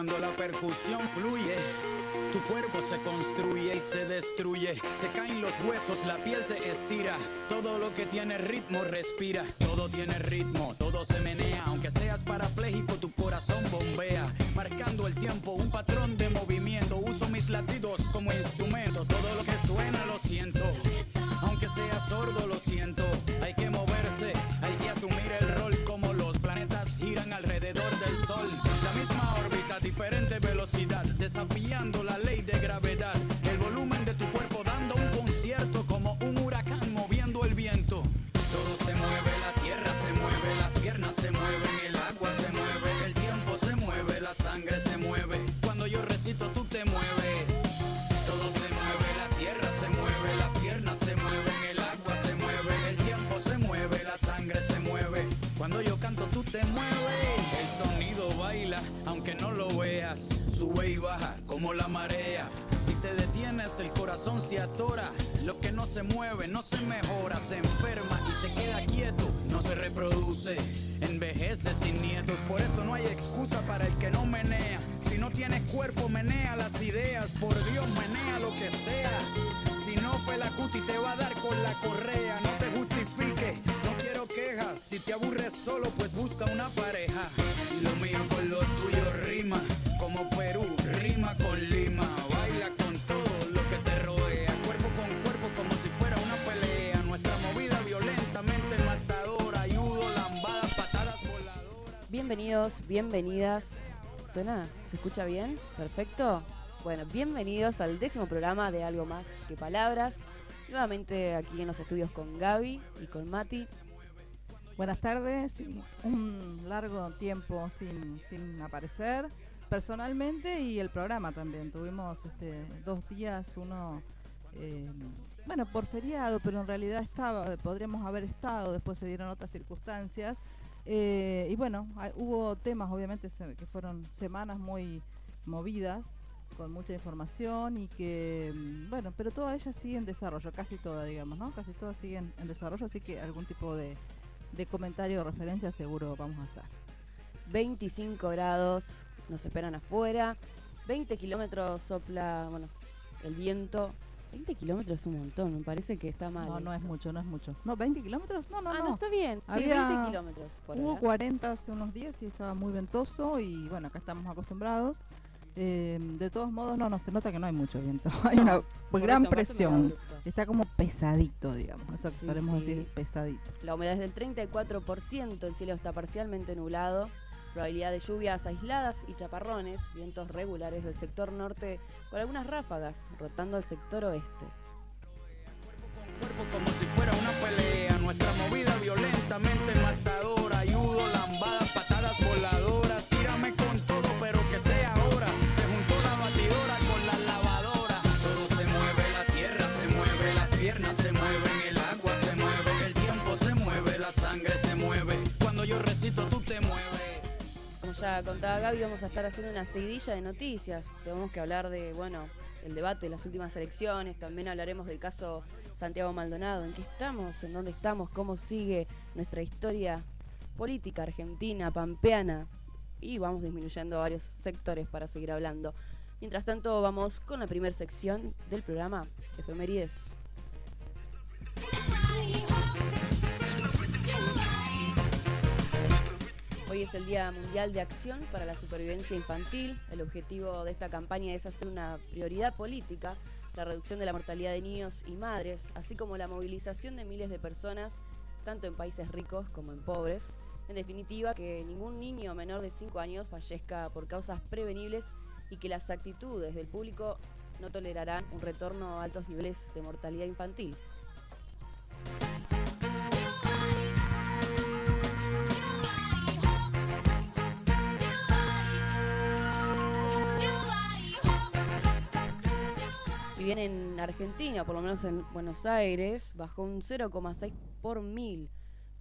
Cuando la percusión fluye, tu cuerpo se construye y se destruye. Se caen los huesos, la piel se estira. Todo lo que tiene ritmo respira. Todo tiene ritmo, todo se menea. Aunque seas parapléjico, tu corazón bombea. Marcando el tiempo, un patrón de movimiento. Uso mis latidos como instrumento. Todo lo que suena lo siento. Aunque sea sordo lo siento. Hay que moverse, hay que asumir el rol. Como los planetas giran alrededor del sol. La misma órbita, diferente velocidad. Desafiando la ley de gravedad. El volumen de tu cuerpo dando un concierto. Como un huracán moviendo el viento. Todo se mueve, la tierra se mueve. Las piernas se mueven, el agua se mueve. El tiempo se mueve, la sangre se mueve. Cuando yo recito tú te mueves. Todo se mueve, la tierra se mueve. Las piernas se mueven, el agua se mueve. El tiempo se mueve, la sangre se mueve. Cuando yo canto tú te mueves. El sonido baila, aunque no lo veas. Sube y baja como la marea. Si te detienes el corazón se atora. Lo que no se mueve no se mejora. Se enferma y se queda quieto. No se reproduce, envejece sin nietos. Por eso no hay excusa para el que no menea. Si no tienes cuerpo menea las ideas. Por Dios menea lo que sea. Si no Fela Kuti te va a dar con la correa. No te justifiques, no quiero quejas. Si te aburres solo pues busca una pareja. Y lo mío con lo tuyo rima. Como Perú rima con Lima. Baila con todo lo que te rodea. Cuerpo con cuerpo como si fuera una pelea. Nuestra movida violentamente matadora. Ayudo, lambadas, patadas voladoras. Bienvenidos, bienvenidas. ¿Suena? ¿Se escucha bien? ¿Perfecto? Bueno, bienvenidos al 10º programa de Algo Más que Palabras. Nuevamente aquí en los estudios con Gaby y con Mati. Buenas tardes, un largo tiempo sin aparecer personalmente y el programa también. Tuvimos 2 días, uno, por feriado, pero en realidad podríamos haber estado, después se dieron otras circunstancias. Hubo temas obviamente que fueron semanas muy movidas, con mucha información y que, pero todas ellas siguen en desarrollo, casi todas, digamos, ¿no? Casi todas siguen en desarrollo, así que algún tipo de comentario o referencia seguro vamos a hacer. 25 grados nos esperan afuera, 20 kilómetros sopla, el viento. 20 kilómetros es un montón, me parece que está mal. No es mucho. No, 20 kilómetros, no. No, está bien, sí, Había, 20 kilómetros por hora. Hubo 40 hace unos días y estaba muy ventoso y bueno, acá estamos acostumbrados. De todos modos, no se nota que no hay mucho viento. Hay una gran presión. Está como pesadito, digamos. Eso que solemos decir, pesadito. La humedad es del 34%, el cielo está parcialmente nublado. Probabilidad de lluvias aisladas y chaparrones, vientos regulares del sector norte con algunas ráfagas, rotando al sector oeste. Cuerpo como si fuera una pelea, nuestra movida violentamente matadora. Ayudo, lambadas, patadas voladoras. Tírame con todo, pero que sea ahora. Se juntó la batidora con la lavadora. Todo se mueve, la tierra se mueve, las piernas se mueven, el agua se mueve, el tiempo se mueve, la sangre se mueve. Cuando yo recito, tú te mueves. Como ya contaba Gaby, vamos a estar haciendo una seguidilla de noticias. Tenemos que hablar de, el debate de las últimas elecciones. También hablaremos del caso Santiago Maldonado. ¿En qué estamos? ¿En dónde estamos? ¿Cómo sigue nuestra historia política argentina, pampeana? Y vamos disminuyendo varios sectores para seguir hablando. Mientras tanto, vamos con la primera sección del programa, Efemérides. Hoy es el Día Mundial de Acción para la Supervivencia Infantil. El objetivo de esta campaña es hacer una prioridad política la reducción de la mortalidad de niños y madres, así como la movilización de miles de personas, tanto en países ricos como en pobres. En definitiva, que ningún niño menor de 5 años fallezca por causas prevenibles y que las actitudes del público no tolerarán un retorno a altos niveles de mortalidad infantil. Si bien en Argentina, por lo menos en Buenos Aires, bajó un 0,6 por mil,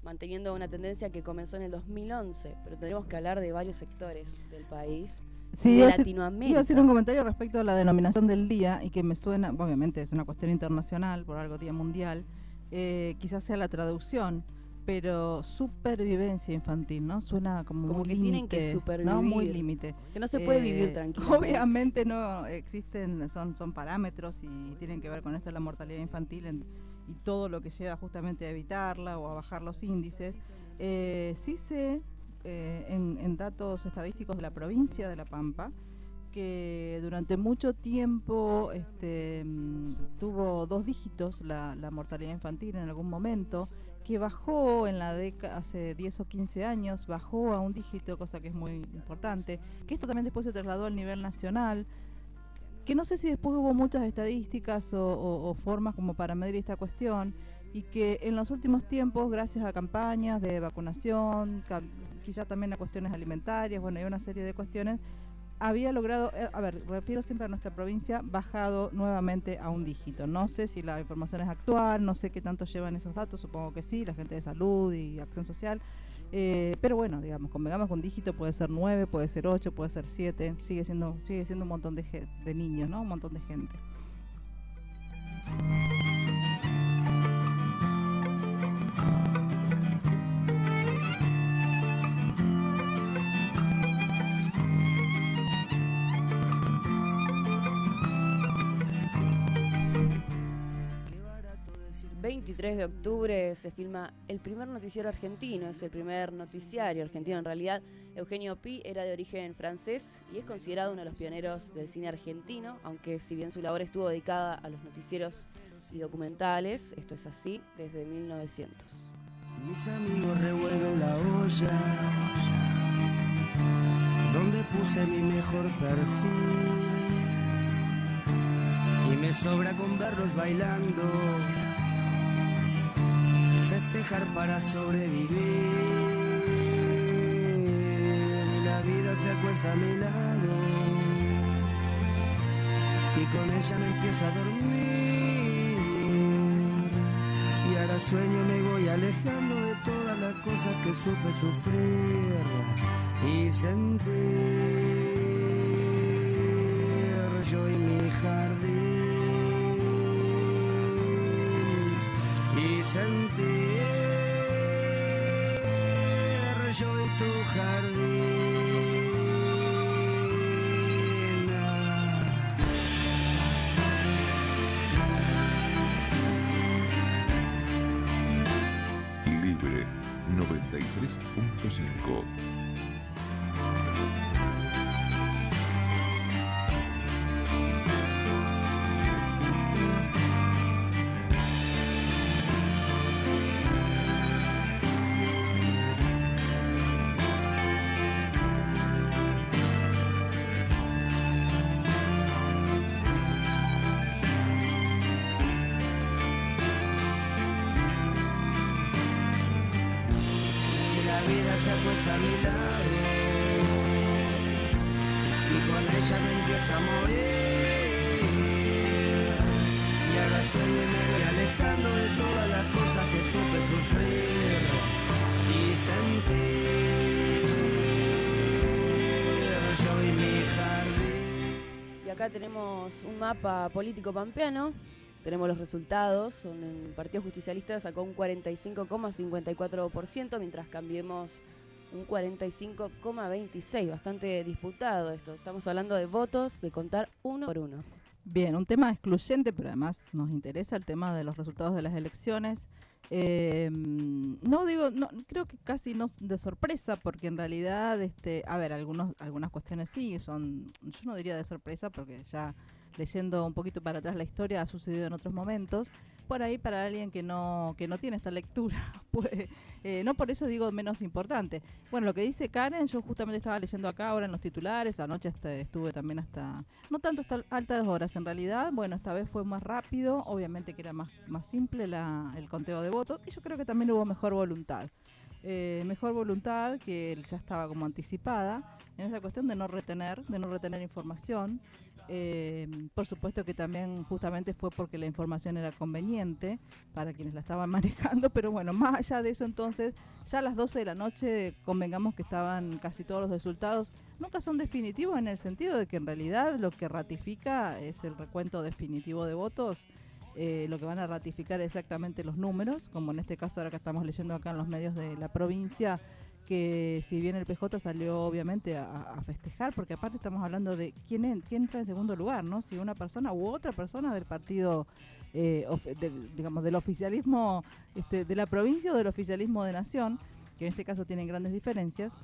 manteniendo una tendencia que comenzó en el 2011, pero tendremos que hablar de varios sectores del país, de Latinoamérica. Iba a hacer un comentario respecto a la denominación del día y que me suena, obviamente es una cuestión internacional, por algo Día Mundial, quizás sea la traducción, pero supervivencia infantil, ¿no? Suena como Como muy que tienen que límite, supervivir. ¿no? Muy límite. Que no se puede vivir tranquilamente. Obviamente no existen, son parámetros y tienen que ver con esto de la mortalidad infantil y todo lo que lleva justamente a evitarla o a bajar los índices. Sí sé, en datos estadísticos de la provincia de La Pampa, que durante mucho tiempo tuvo 2 dígitos la mortalidad infantil en algún momento, que bajó en la década, hace 10 o 15 años, bajó a un dígito, cosa que es muy importante, que esto también después se trasladó al nivel nacional, que no sé si después hubo muchas estadísticas o formas como para medir esta cuestión, y que en los últimos tiempos, gracias a campañas de vacunación, quizás también a cuestiones alimentarias, bueno, hay una serie de cuestiones, había logrado, refiero siempre a nuestra provincia, bajado nuevamente a un dígito. No sé si la información es actual, no sé qué tanto llevan esos datos, supongo que sí, la gente de salud y acción social, pero bueno, digamos, convengamos que un dígito puede ser 9, puede ser 8, puede ser 7, sigue siendo un montón de niños, ¿no? Un montón de gente. 23 de octubre se filma el primer noticiero argentino, es el primer noticiario argentino en realidad. Eugenio Pi era de origen francés y es considerado uno de los pioneros del cine argentino, aunque si bien su labor estuvo dedicada a los noticieros y documentales, esto es así desde 1900. Mis amigos revuelven la olla, donde puse mi mejor perfil, y me sobra con verlos bailando, festejar para sobrevivir. La vida se acuesta a mi lado y con ella me empiezo a dormir. Y ahora sueño, me voy alejando de todas las cosas que supe sufrir y sentir. Yo y mi jardín, y sentir yo y tu jardín. Libre 93.5. Se acuesta a mi lado y con ella me empiezo a morir. Y ahora sueño y me voy alejando de todas las cosas que supe sufrir y sentir. Yo y mi jardín. Y acá tenemos un mapa político pampeano. Tenemos los resultados, donde el Partido Justicialista sacó un 45,54%, mientras Cambiemos un 45,26%, bastante disputado esto. Estamos hablando de votos, de contar uno por uno. Bien, un tema excluyente, pero además nos interesa el tema de los resultados de las elecciones. Creo que casi no de sorpresa, porque en realidad, algunas cuestiones sí son, yo no diría de sorpresa, porque ya leyendo un poquito para atrás la historia ha sucedido en otros momentos. Por ahí, para alguien que no tiene esta lectura, pues, no por eso digo menos importante. Bueno, lo que dice Karen, yo justamente estaba leyendo acá ahora en los titulares, anoche estuve también no tanto hasta altas horas en realidad, bueno, esta vez fue más rápido, obviamente que era más simple el conteo de votos, y yo creo que también hubo mejor voluntad que ya estaba como anticipada en esa cuestión de no retener información. Por supuesto que también justamente fue porque la información era conveniente para quienes la estaban manejando, pero bueno, más allá de eso, entonces ya a las 12 de la noche convengamos que estaban casi todos los resultados. Nunca son definitivos en el sentido de que en realidad lo que ratifica es el recuento definitivo de votos. lo que van a ratificar exactamente los números, como en este caso ahora que estamos leyendo acá en los medios de la provincia, que si bien el PJ salió obviamente a festejar, porque aparte estamos hablando de quién entra en segundo lugar, ¿no? Si una persona u otra persona del partido, digamos, del oficialismo de la provincia o del oficialismo de nación, que en este caso tienen grandes diferencias,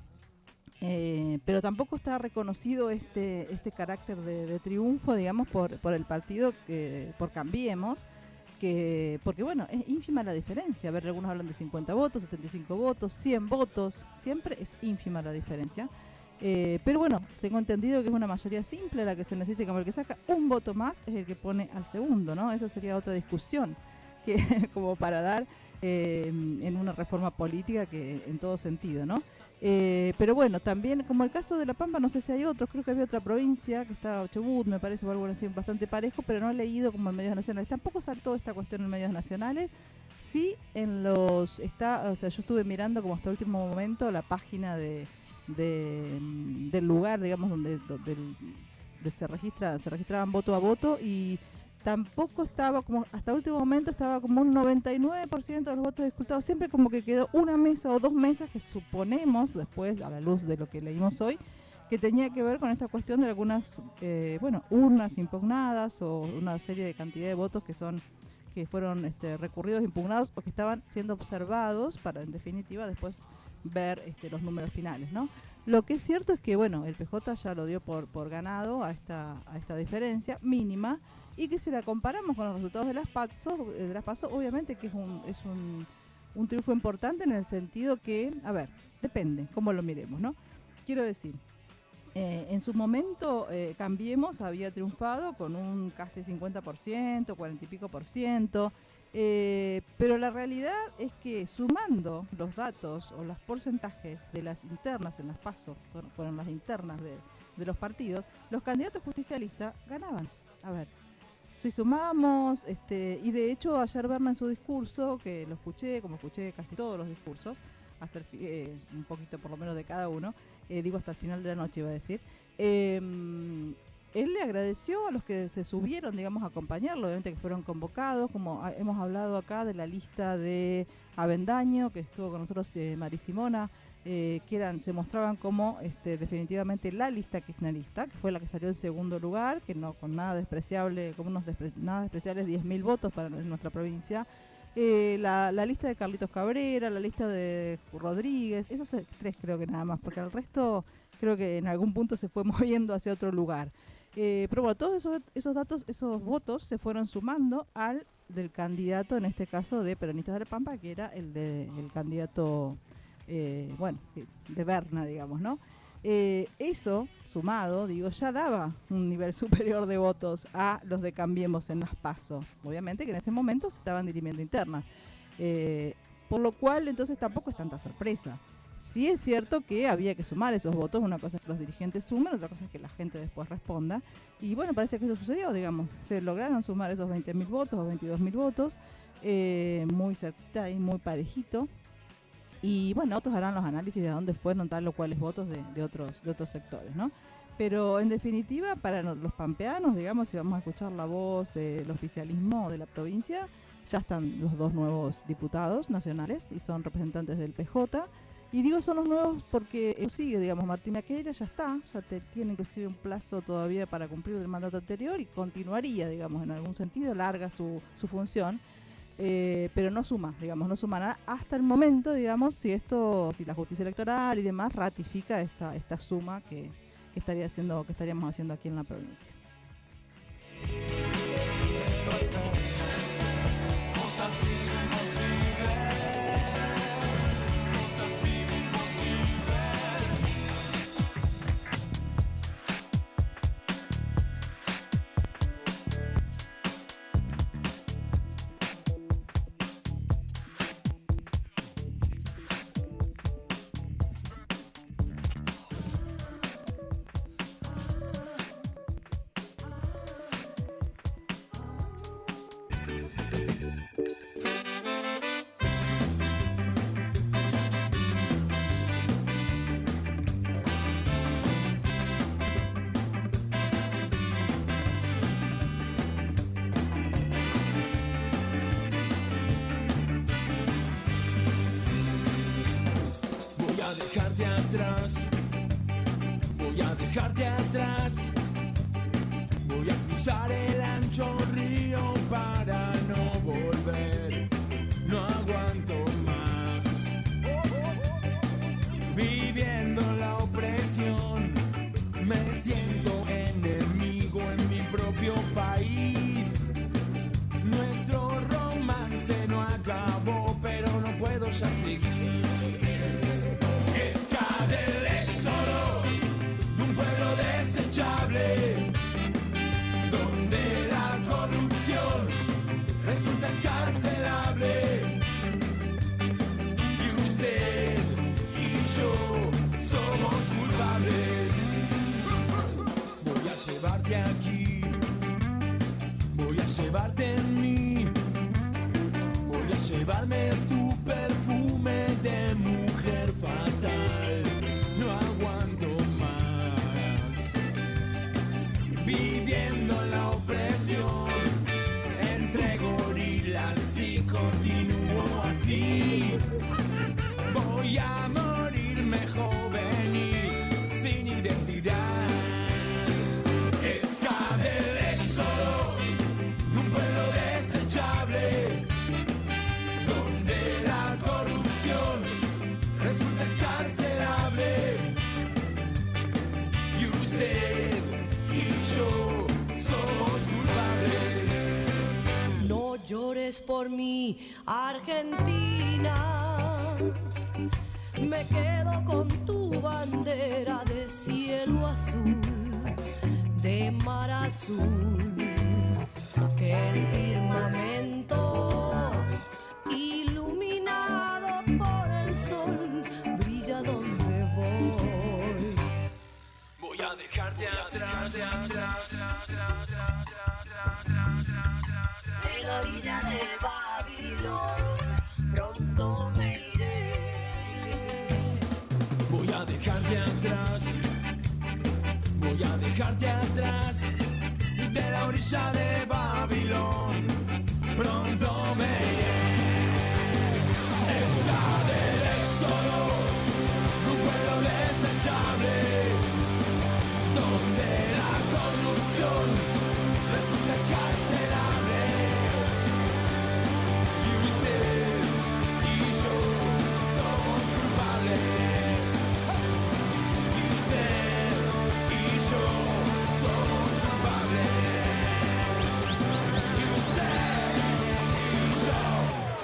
pero tampoco está reconocido este carácter de triunfo, digamos, por el partido, por Cambiemos, porque bueno, es ínfima la diferencia. A ver, algunos hablan de 50 votos, 75 votos, 100 votos, siempre es ínfima la diferencia. Pero bueno, tengo entendido que es una mayoría simple la que se necesita, como el que saca un voto más es el que pone al segundo, ¿no? Esa sería otra discusión, que como para dar en una reforma política que en todo sentido, ¿no? Pero bueno, también como el caso de La Pampa, no sé si hay otros, creo que había otra provincia que está Chubut, me parece, o algo así bastante parejo, pero no he leído como en medios nacionales. Tampoco saltó esta cuestión en medios nacionales. Sí, o sea, yo estuve mirando como hasta el último momento la página del lugar, digamos, donde se registraban voto a voto, y tampoco estaba como, hasta el último momento estaba como un 99% de los votos escrutados, siempre como que quedó una mesa o dos mesas que suponemos, después a la luz de lo que leímos hoy, que tenía que ver con esta cuestión de algunas, urnas impugnadas o una serie de cantidad de votos que fueron recurridos, impugnados o que estaban siendo observados para, en definitiva, después ver los números finales, ¿no? Lo que es cierto es que, bueno, el PJ ya lo dio por ganado a esta diferencia mínima, y que si la comparamos con los resultados de las PASO, obviamente que es un triunfo importante en el sentido que, a ver, depende cómo lo miremos, ¿no? Quiero decir, en su momento Cambiemos había triunfado con un casi 50%, 40 y pico por ciento, pero la realidad es que sumando los datos o los porcentajes de las internas en las PASO, fueron las internas de los partidos, los candidatos justicialistas ganaban. A ver, si sumábamos, y de hecho ayer Berna en su discurso, que lo escuché, como escuché casi todos los discursos, hasta un poquito por lo menos de cada uno, digo hasta el final de la noche iba a decir, él le agradeció a los que se subieron, digamos, a acompañarlo, obviamente que fueron convocados, como hemos hablado acá de la lista de Avendaño, que estuvo con nosotros Mari Simona, que se mostraban como definitivamente la lista kirchnerista, que fue la que salió en segundo lugar, que no con nada despreciable, como nada despreciables 10.000 votos para nuestra provincia. La lista de Carlitos Cabrera, la lista de Rodríguez, esos tres creo que nada más, porque el resto creo que en algún punto se fue moviendo hacia otro lugar. Pero bueno, todos esos datos, esos votos se fueron sumando al del candidato, en este caso de Peronistas de La Pampa, que era el candidato, de Berna, digamos, ¿no? Eso, sumado, digo, ya daba un nivel superior de votos a los de Cambiemos en las PASO. Obviamente que en ese momento se estaban dirimiendo internas. Por lo cual, entonces, tampoco es tanta sorpresa. Sí es cierto que había que sumar esos votos. Una cosa es que los dirigentes sumen, otra cosa es que la gente después responda. Y bueno, parece que eso sucedió, digamos. Se lograron sumar esos 20.000 votos o 22.000 votos, muy cerquita y muy parejito. Y bueno, otros harán los análisis de dónde fueron tal o cuales votos de otros sectores, ¿no? Pero en definitiva, para los pampeanos, digamos, si vamos a escuchar la voz del oficialismo de la provincia, ya están los dos nuevos diputados nacionales y son representantes del PJ. Y digo son los nuevos porque sigue, digamos, Martín Aqueira ya tiene inclusive un plazo todavía para cumplir el mandato anterior y continuaría, digamos, en algún sentido, larga su función. Pero no suma nada hasta el momento, digamos, si la justicia electoral y demás ratifica esta suma que estaríamos haciendo aquí en la provincia. cruzar el ancho río para no volver. No aguanto más, viviendo la opresión. Me siento enemigo en mi propio país. Nuestro romance no acabó, pero no puedo ya seguir. Esca del éxodo de un pueblo desechable, donde la corrupción resulta escarcelable. Y usted y yo somos culpables. Voy a llevarte aquí, voy a llevarte en mí, voy a llevarme tu perfume de mujer fatal. No aguanto más, viviendo la opresión entre gorilas y continúo así. Voy a morirme joven y sin identidad. Esca del éxodo de un pueblo desechable, donde la corrupción resulta escarcelable. Y usted y yo somos culpables. No llores por mí, Argentina. Me quedo con tu bandera de cielo azul, de mar azul, que el firmamento iluminado por el sol brilla donde voy. Voy a dejarte atrás, De la orilla de Babilón pronto me iré. voy a dejarte atrás, voy a dejarte atrás. De la orilla de Babilón pronto me iré. Esca del éxodo de un pueblo desechable, donde la corrupción resulta escarcelable. Y usted y yo somos culpables. Y usted y yo somos culpables. Y usted y yo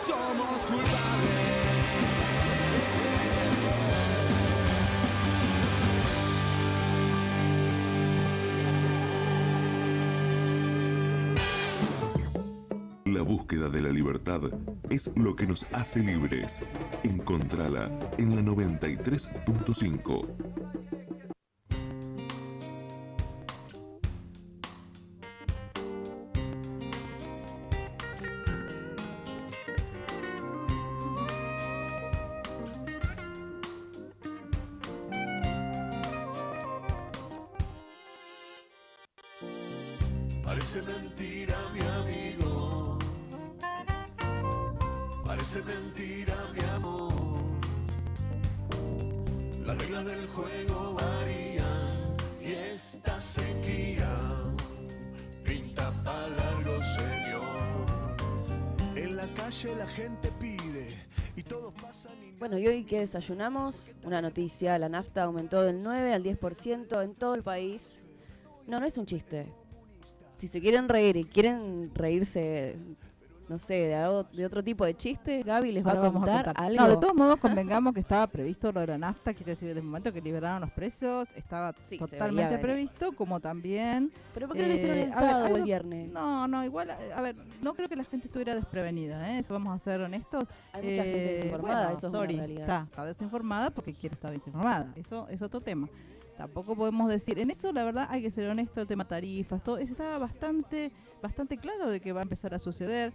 somos culpables. La búsqueda de la libertad es lo que nos hace libres. Encontrala en la 93.5. Parece mentira, mi amigo. Parece mentira, mi amor. Las reglas del juego varían y esta sequía pinta pa' largo, señor. En la calle la gente pide y todos pasan y... Bueno, y hoy que desayunamos, una noticia, la nafta aumentó del 9 al 10% en todo el país. No, no es un chiste. Si se quieren reír y quieren reírse, no sé, de algo, de otro tipo de chiste, Gaby les va Ahora a vamos contar algo. No, de todos modos convengamos que estaba previsto lo de la nafta, quiero decir, desde el momento que liberaron los precios, estaba Sí, se totalmente veía venir. previsto, como también... ¿Pero por qué no lo hicieron el a ver, sábado o el algo- viernes? No, igual, a ver, no creo que la gente estuviera desprevenida, eso vamos a ser honestos. Hay mucha gente desinformada, bueno, eso es sorry, una realidad. está desinformada porque quiere estar desinformada, eso es otro tema. Tampoco podemos decir, en eso la verdad hay que ser honesto, el tema tarifas, todo, eso estaba bastante claro de que va a empezar a suceder.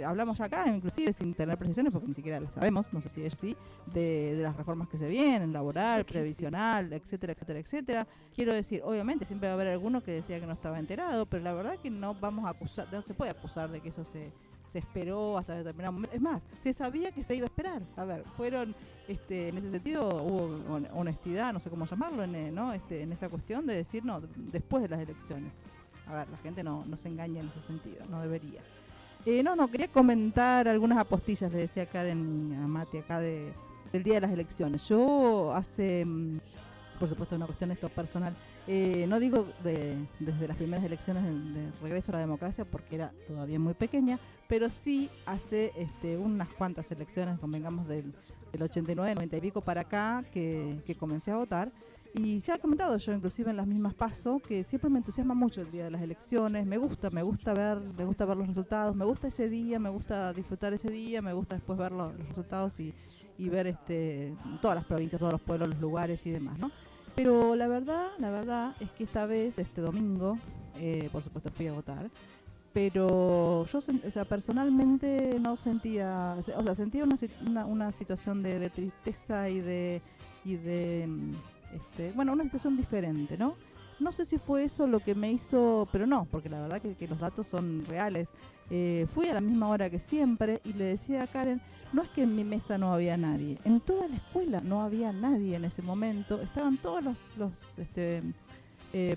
Hablamos acá, inclusive sin tener precisiones, porque ni siquiera las sabemos, no sé si es así, de las reformas que se vienen, laboral, previsional, etcétera, etcétera, etcétera. Quiero decir, obviamente siempre va a haber alguno que decía que no estaba enterado, pero la verdad que no vamos a acusar, no se puede acusar de que eso se esperó hasta determinado momento. Es más, se sabía que se iba a esperar. A ver, fueron, en ese sentido, hubo honestidad, no sé cómo llamarlo, en esa cuestión de decir, no, después de las elecciones. A ver, la gente no se engaña en ese sentido, no debería. Quería comentar algunas apostillas, le decía Karen a Mati acá del día de las elecciones. Yo hace, por supuesto, una cuestión esto personal, no digo desde las primeras elecciones de regreso a la democracia porque era todavía muy pequeña, pero sí hace unas cuantas elecciones, convengamos del 89, 90 y pico para acá, que comencé a votar. Y ya he comentado yo, inclusive en las mismas PASO, que siempre me entusiasma mucho el día de las elecciones. Me gusta ver los resultados, me gusta ese día, me gusta disfrutar ese día, me gusta después ver los resultados y ver todas las provincias, todos los pueblos, los lugares y demás, ¿no? Pero la verdad es que esta vez, este domingo, por supuesto fui a votar, pero yo personalmente no sentía, sentía una situación de tristeza y de una situación diferente, ¿no? No sé si fue eso lo que me hizo, pero no, porque la verdad que los datos son reales. Fui a la misma hora que siempre y le decía a Karen, no es que en mi mesa no había nadie, en toda la escuela no había nadie en ese momento, estaban todos los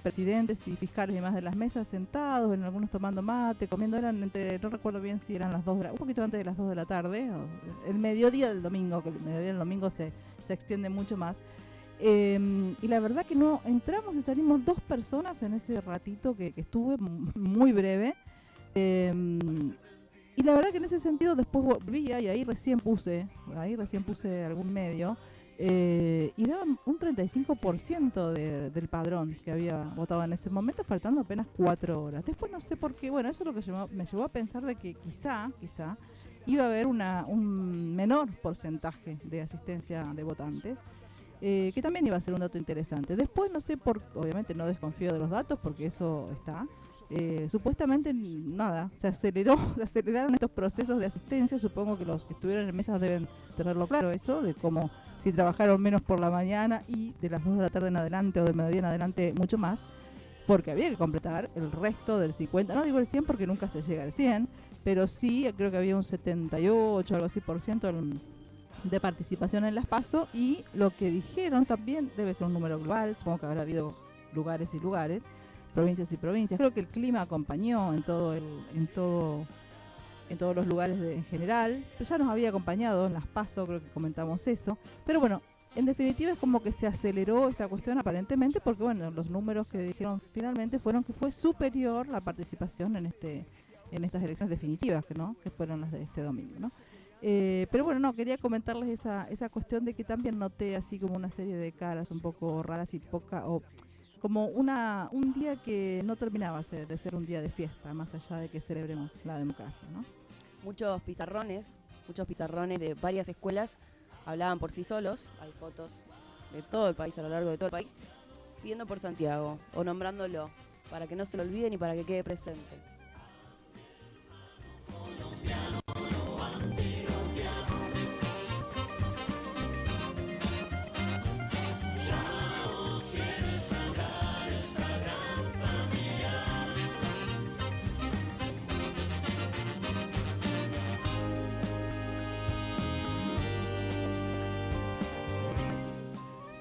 presidentes y fiscales y demás de las mesas sentados, en algunos tomando mate, comiendo, no recuerdo bien si eran un poquito antes de las 2 de la tarde, o el mediodía del domingo, que el mediodía del domingo se extiende mucho más. Y la verdad que no entramos y salimos 2 personas en ese ratito que estuve muy breve, y la verdad que en ese sentido después volví y ahí recién puse algún medio, y daban un 35% del padrón que había votado en ese momento, faltando apenas 4 horas. Después no sé por qué, bueno, eso es lo que me llevó a pensar de que quizá iba a haber un menor porcentaje de asistencia de votantes, que también iba a ser un dato interesante. Después no sé obviamente no desconfío de los datos porque eso está. Supuestamente se aceleraron estos procesos de asistencia. Supongo que los que estuvieron en mesas deben tenerlo claro eso, de cómo si trabajaron menos por la mañana y de las 2 de la tarde en adelante o del mediodía en adelante mucho más, porque había que completar el resto del 50, no digo el 100 porque nunca se llega al 100, pero sí creo que había un 78, algo así por ciento de participación en las PASO, y lo que dijeron también debe ser un número global, supongo que habrá habido lugares y lugares, provincias y provincias. Creo que el clima acompañó en todos los lugares en general, pero ya nos había acompañado en las PASO, creo que comentamos eso, pero bueno, en definitiva es como que se aceleró esta cuestión aparentemente porque bueno, los números que dijeron finalmente fueron que fue superior la participación en estas elecciones definitivas que fueron las de este domingo, ¿no? Pero bueno, quería comentarles esa cuestión de que también noté así como una serie de caras un poco raras y como un día que no terminaba de ser un día de fiesta, más allá de que celebremos la democracia, ¿no? Muchos pizarrones de varias escuelas hablaban por sí solos. Hay fotos de todo el país, a lo largo de todo el país, pidiendo por Santiago o nombrándolo para que no se lo olviden y para que quede presente.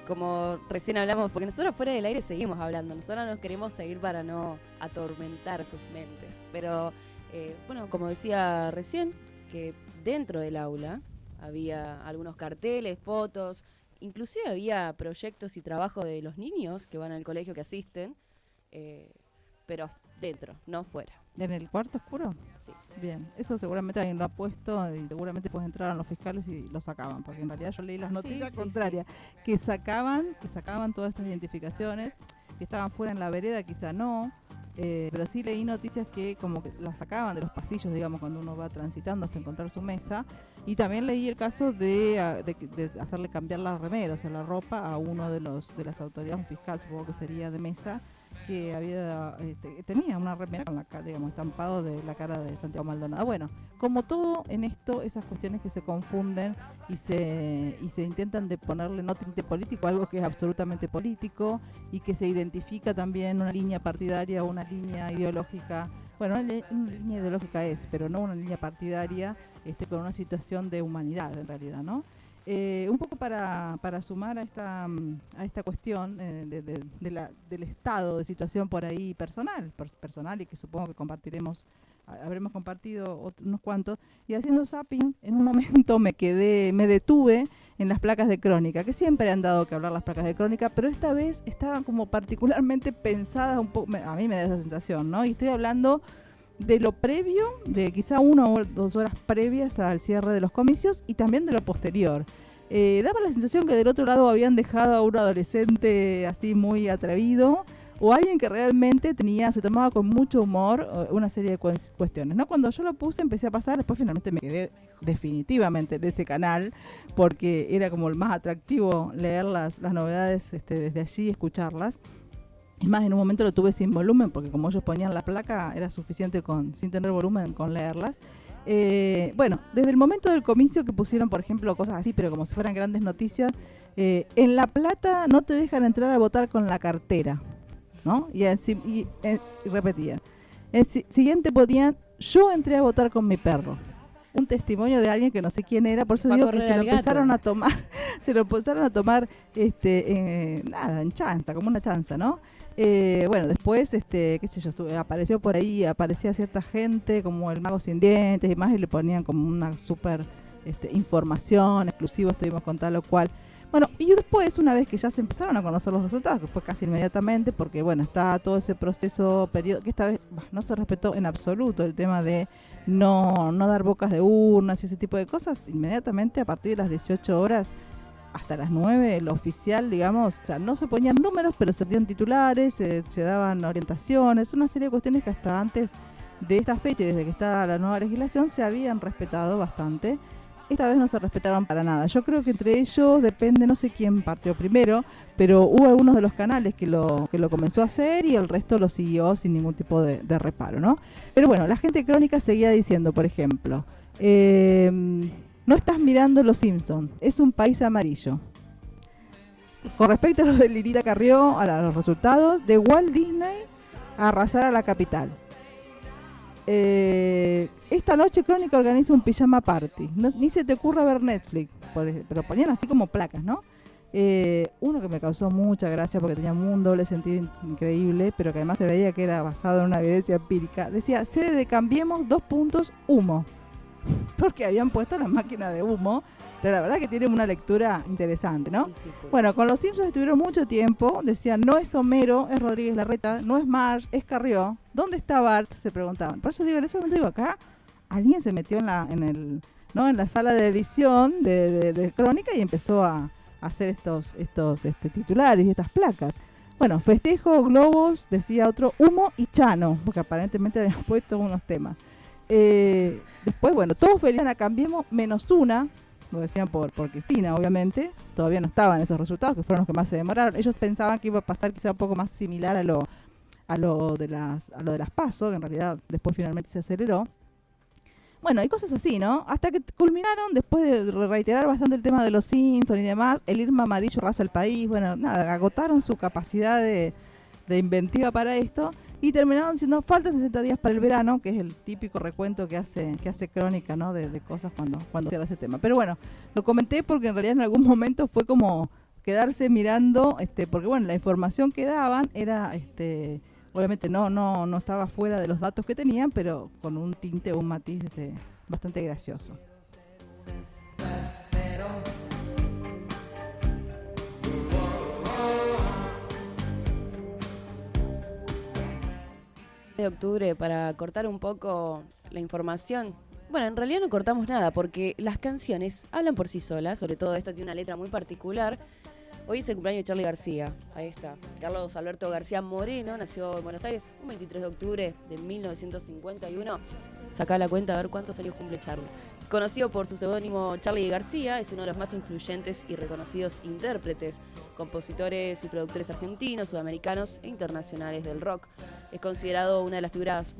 Como recién hablamos, porque nosotros fuera del aire seguimos hablando, nosotros nos queremos seguir para no atormentar sus mentes, pero bueno, como decía recién, que dentro del aula había algunos carteles, fotos, inclusive había proyectos y trabajo de los niños que van al colegio, que asisten, pero dentro, no fuera. ¿En el cuarto oscuro? Sí. Bien, eso seguramente alguien lo ha puesto y seguramente pues entraron los fiscales y lo sacaban, porque en realidad yo leí las noticias contrarias, que sacaban todas estas identificaciones, que estaban fuera en la vereda, quizá no, pero sí leí noticias que como que las sacaban de los pasillos, digamos, cuando uno va transitando hasta encontrar su mesa, y también leí el caso de hacerle cambiar la remera, o sea, la ropa a uno de las autoridades, un fiscal, supongo que sería de mesa, que tenía una remera con la cara, digamos, estampado de la cara de Santiago Maldonado. Bueno, como todo en esto, esas cuestiones que se confunden y se intentan de ponerle no tinte político, algo que es absolutamente político, y que se identifica también una línea partidaria o una línea ideológica. Bueno, una línea ideológica pero no una línea partidaria, con una situación de humanidad en realidad, ¿no? Un poco para sumar a esta cuestión del estado de situación por ahí personal y que supongo que habremos compartido unos cuantos, y haciendo zapping, en un momento me detuve en las placas de crónica, que siempre han dado que hablar las placas de crónica, pero esta vez estaban como particularmente pensadas un poco, a mí me da esa sensación, ¿no? Y estoy hablando de lo previo, de quizá 1 o 2 horas previas al cierre de los comicios y también de lo posterior. Daba la sensación que del otro lado habían dejado a un adolescente así muy atrevido o alguien que realmente se tomaba con mucho humor una serie de cuestiones, ¿no? Cuando yo lo puse empecé a pasar, después finalmente me quedé definitivamente en ese canal porque era como el más atractivo leer las novedades desde allí, escucharlas. Es más, en un momento lo tuve sin volumen, porque como ellos ponían la placa, era suficiente sin tener volumen con leerlas. Bueno, desde el momento del comicio que pusieron, por ejemplo, cosas así, pero como si fueran grandes noticias, en La Plata no te dejan entrar a votar con la cartera, ¿no? Y repetían. Siguiente ponían, yo entré a votar con mi perro. Un testimonio de alguien que no sé quién era, por eso digo que se lo empezaron a tomar, en chanza, como una chanza, ¿no? Bueno, después, qué sé yo, aparecía cierta gente, como el mago sin dientes y más, y le ponían como una súper información exclusiva, estuvimos con tal o cual. Bueno, y después, una vez que ya se empezaron a conocer los resultados, que fue casi inmediatamente, porque bueno, está todo ese proceso, que esta vez no se respetó en absoluto el tema de no dar bocas de urnas y ese tipo de cosas, inmediatamente a partir de las 18 horas hasta las 9, lo oficial, digamos, o sea, no se ponían números, pero se dieron titulares, se daban orientaciones, una serie de cuestiones que hasta antes de esta fecha y desde que está la nueva legislación se habían respetado bastante. Esta vez no se respetaron para nada. Yo creo que entre ellos depende, no sé quién partió primero, pero hubo algunos de los canales que lo comenzó a hacer y el resto lo siguió sin ningún tipo de reparo, ¿no? Pero bueno, la gente de Crónica seguía diciendo, por ejemplo, no estás mirando Los Simpsons, es un país amarillo. Con respecto a lo de Lilita Carrió, a los resultados, de Walt Disney a arrasar a la capital. Esta noche Crónica organiza un pijama party. Ni se te ocurra ver Netflix, pero ponían así como placas, ¿no? Uno que me causó mucha gracia porque tenía un doble sentido increíble, pero que además se veía que era basado en una evidencia empírica. Decía, sede de Cambiemos, humo. Porque habían puesto la máquina de humo, pero la verdad que tiene una lectura interesante, ¿no? Sí, bueno, con Los Simpsons estuvieron mucho tiempo, decían, no es Homero, es Rodríguez Larreta, no es Marge, es Carrió. ¿Dónde está Bart? Se preguntaban. Por eso digo, en ese momento digo, acá alguien se metió en la sala de edición de Crónica y empezó a hacer estos titulares y estas placas. Bueno, festejo, globos, decía otro, humo y Chano, porque aparentemente habían puesto unos temas. Después, bueno, todos felices a Cambiemos, menos una, lo decían por Cristina, obviamente, todavía no estaban esos resultados, que fueron los que más se demoraron. Ellos pensaban que iba a pasar quizá un poco más similar a lo de las PASO, que en realidad después finalmente se aceleró. Bueno, hay cosas así, ¿no? Hasta que culminaron, después de reiterar bastante el tema de Los Simpsons y demás, el Irma Amarillo arrasa el país, bueno, nada, agotaron su capacidad de inventiva para esto y terminaron diciendo falta 60 días para el verano, que es el típico recuento que hace Crónica, ¿no? De cosas cuando cierra ese tema. Pero bueno, lo comenté porque en realidad en algún momento fue como quedarse mirando, porque bueno, la información que daban era, obviamente no estaba fuera de los datos que tenían, pero con un tinte o un matiz bastante gracioso. De octubre, para cortar un poco la información. Bueno, en realidad no cortamos nada porque las canciones hablan por sí solas, sobre todo esta tiene una letra muy particular. Hoy es el cumpleaños de Charly García, ahí está. Carlos Alberto García Moreno nació en Buenos Aires un 23 de octubre de 1951. Sacá la cuenta a ver cuántos años cumple Charly. Conocido por su seudónimo Charly García, es uno de los más influyentes y reconocidos intérpretes, compositores y productores argentinos, sudamericanos e internacionales del rock. Es considerado una de las figuras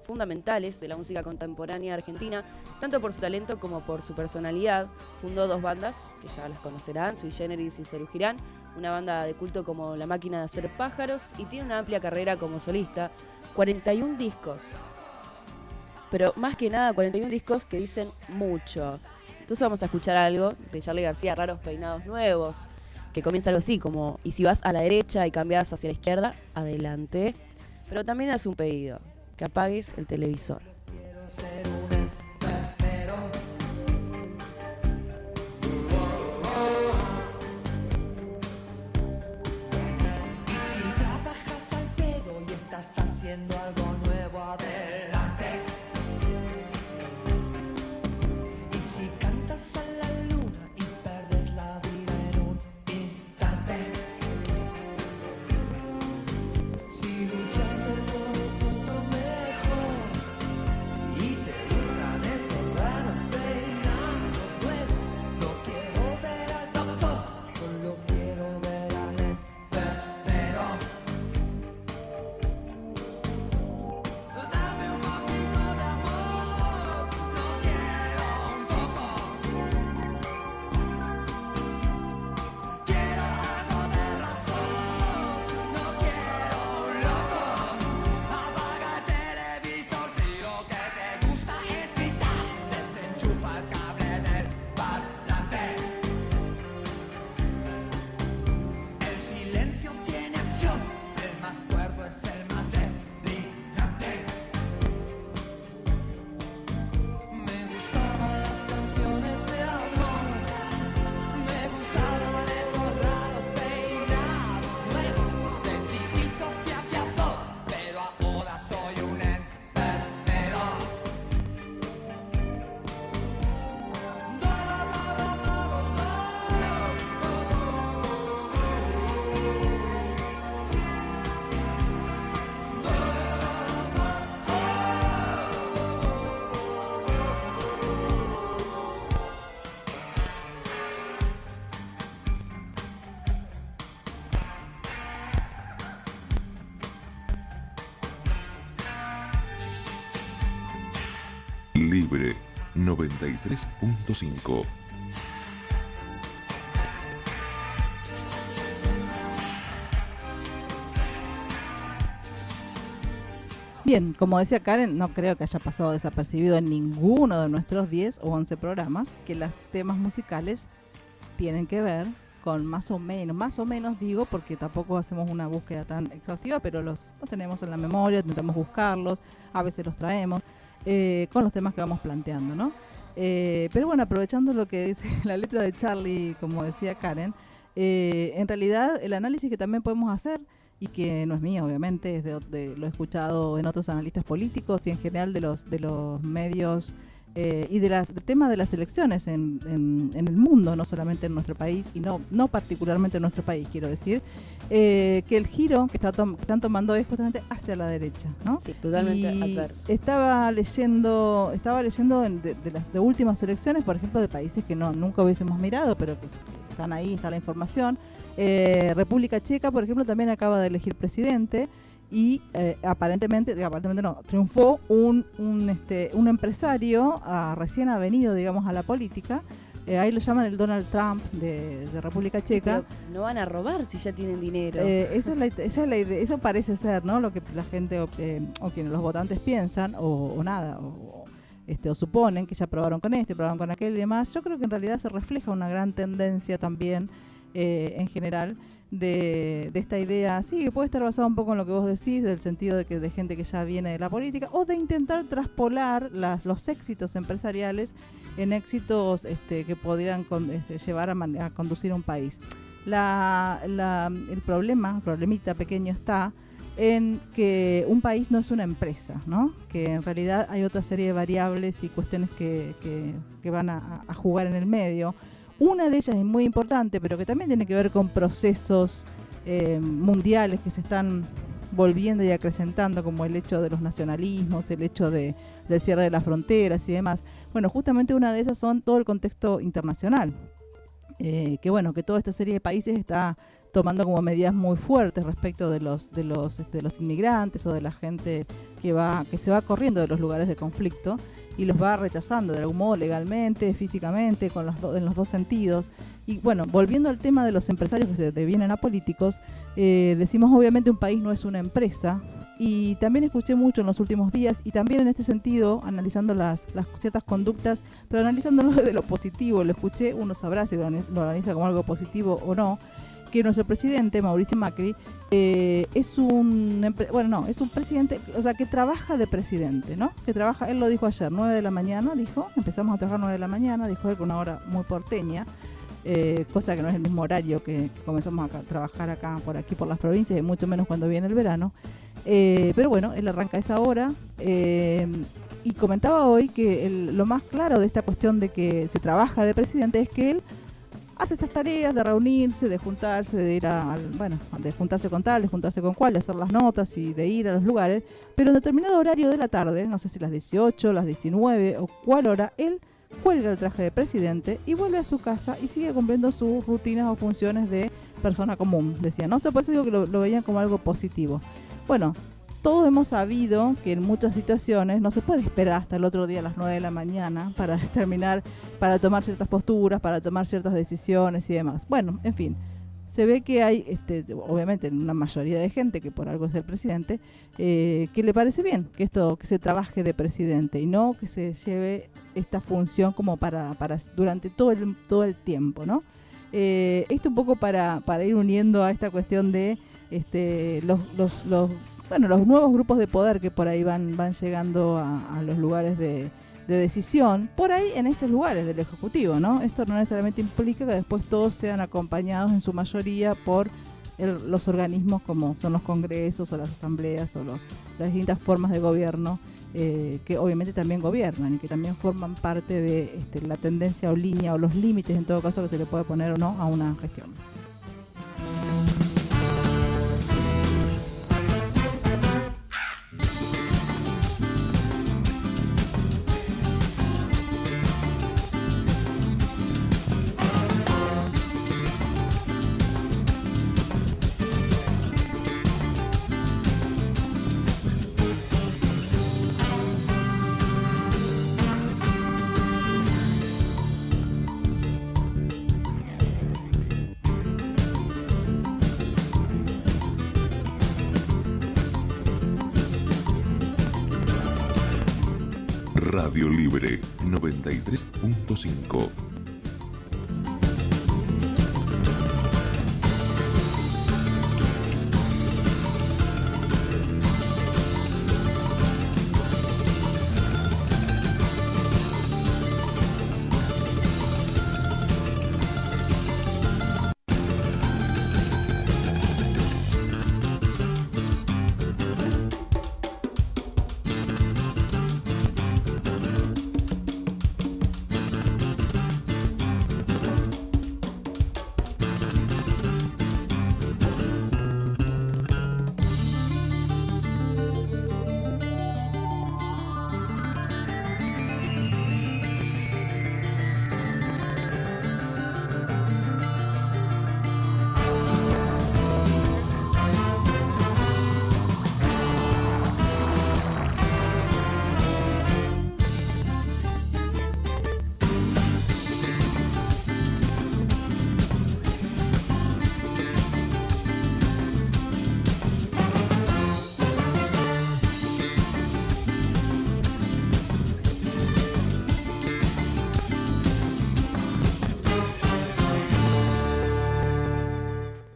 fundamentales de la música contemporánea argentina, tanto por su talento como por su personalidad. Fundó 2 bandas, que ya las conocerán, Sui Generis y Cerú Girán, una banda de culto como La Máquina de Hacer Pájaros, y tiene una amplia carrera como solista, 41 discos. Pero más que nada 41 discos que dicen mucho. Entonces vamos a escuchar algo de Charly García, Raros Peinados Nuevos, que comienza algo así, como, y si vas a la derecha y cambias hacia la izquierda, adelante. Pero también hace un pedido, que apagues el televisor. Quiero ser un enfermero. Y si trabajas al pedo y estás haciendo algo nuevo, adelante. Y si cantas a la luna y perdes la vida en un instante. Si luchaste por un punto mejor y te gustan esos raros peinados nuevos, no quiero ver al doctor, solo quiero ver al enfermero. Dame un poquito de amor, no quiero un poco. Quiero algo de razón, no quiero un loco. Apaga el televisor si lo que te gusta es gritar. Desenchufa el cable del parlante. El silencio tiene acción, el más cuerdo es el más delirante. Me gustaban las canciones de amor, me gustaban esos raros peinados nuevos. De chiquito fui aviador, pero ahora soy un enfermero. Libre 93.5. Bien, como decía Karen, no creo que haya pasado desapercibido en ninguno de nuestros 10 o 11 programas que los temas musicales tienen que ver con más o menos digo, porque tampoco hacemos una búsqueda tan exhaustiva, pero los tenemos en la memoria, intentamos buscarlos, a veces los traemos, con los temas que vamos planteando, ¿no? Pero bueno, aprovechando lo que dice la letra de Charly, como decía Karen, en realidad el análisis que también podemos hacer, y que no es mío obviamente, es lo he escuchado en otros analistas políticos y en general de los medios y del tema de las elecciones en el mundo, no solamente en nuestro país, y no particularmente en nuestro país, quiero decir, que el giro que están tomando es justamente hacia la derecha, ¿no? Sí, totalmente y adverso. Estaba leyendo de las últimas elecciones, por ejemplo, de países que nunca hubiésemos mirado, pero que están ahí, está la información. República Checa, por ejemplo, también acaba de elegir presidente. Y aparentemente no, triunfó un empresario recién avenido, digamos, a la política. Ahí lo llaman el Donald Trump de República Checa. Pero no van a robar si ya tienen dinero. Esa es la idea, eso parece ser, ¿no? Lo que la gente o quienes los votantes piensan o suponen que ya probaron con probaron con aquel y demás. Yo creo que en realidad se refleja una gran tendencia también en general de esta idea, sí, que puede estar basada un poco en lo que vos decís, del sentido de gente que ya viene de la política, o de intentar traspolar los éxitos empresariales en éxitos que podrían llevar a conducir un país. El problemita pequeño está en que un país no es una empresa, ¿no? Que en realidad hay otra serie de variables y cuestiones que van a jugar en el medio. Una de ellas es muy importante, pero que también tiene que ver con procesos mundiales que se están volviendo y acrecentando, como el hecho de los nacionalismos, el hecho del cierre de las fronteras y demás. Bueno, justamente una de esas son todo el contexto internacional. Que toda esta serie de países está tomando como medidas muy fuertes respecto de los inmigrantes o de la gente que se va corriendo de los lugares de conflicto y los va rechazando de algún modo legalmente, físicamente, en los dos sentidos. Y bueno, volviendo al tema de los empresarios que se devienen a políticos, decimos obviamente un país no es una empresa y también escuché mucho en los últimos días, y también en este sentido, analizando las ciertas conductas, pero analizándolo desde lo positivo, lo escuché, uno sabrá si lo analiza como algo positivo o no, que nuestro presidente, Mauricio Macri, es un presidente, o sea, que trabaja de presidente, ¿no? Que trabaja, él lo dijo ayer, 9 de la mañana, empezamos a trabajar 9 de la mañana, dijo él, con una hora muy porteña, cosa que no es el mismo horario que comenzamos a trabajar acá, por las provincias, y mucho menos cuando viene el verano. Pero bueno, él arranca a esa hora, y comentaba hoy que lo más claro de esta cuestión de que se trabaja de presidente es que él hace estas tareas de reunirse, de juntarse, de ir de juntarse con tal, de juntarse con cual, de hacer las notas y de ir a los lugares, pero en determinado horario de la tarde, no sé si las 18, las 19 o cuál hora, él cuelga el traje de presidente y vuelve a su casa y sigue cumpliendo sus rutinas o funciones de persona común, decía, ¿no? Por eso digo que lo veían como algo positivo. Bueno, todos hemos sabido que en muchas situaciones no se puede esperar hasta el otro día a las 9 de la mañana para para tomar ciertas posturas, para tomar ciertas decisiones y demás. Bueno, en fin, se ve que hay, obviamente, una mayoría de gente que por algo es el presidente, que le parece bien que se trabaje de presidente y no que se lleve esta función como para durante todo el tiempo, ¿no? Esto un poco para ir uniendo a esta cuestión de los nuevos grupos de poder que por ahí van llegando a los lugares de decisión, por ahí en estos lugares del Ejecutivo, ¿no? Esto no necesariamente implica que después todos sean acompañados en su mayoría por los organismos como son los congresos o las asambleas o las distintas formas de gobierno que obviamente también gobiernan y que también forman parte de la tendencia o línea o los límites en todo caso que se le puede poner o no a una gestión. Radio Libre 93.5.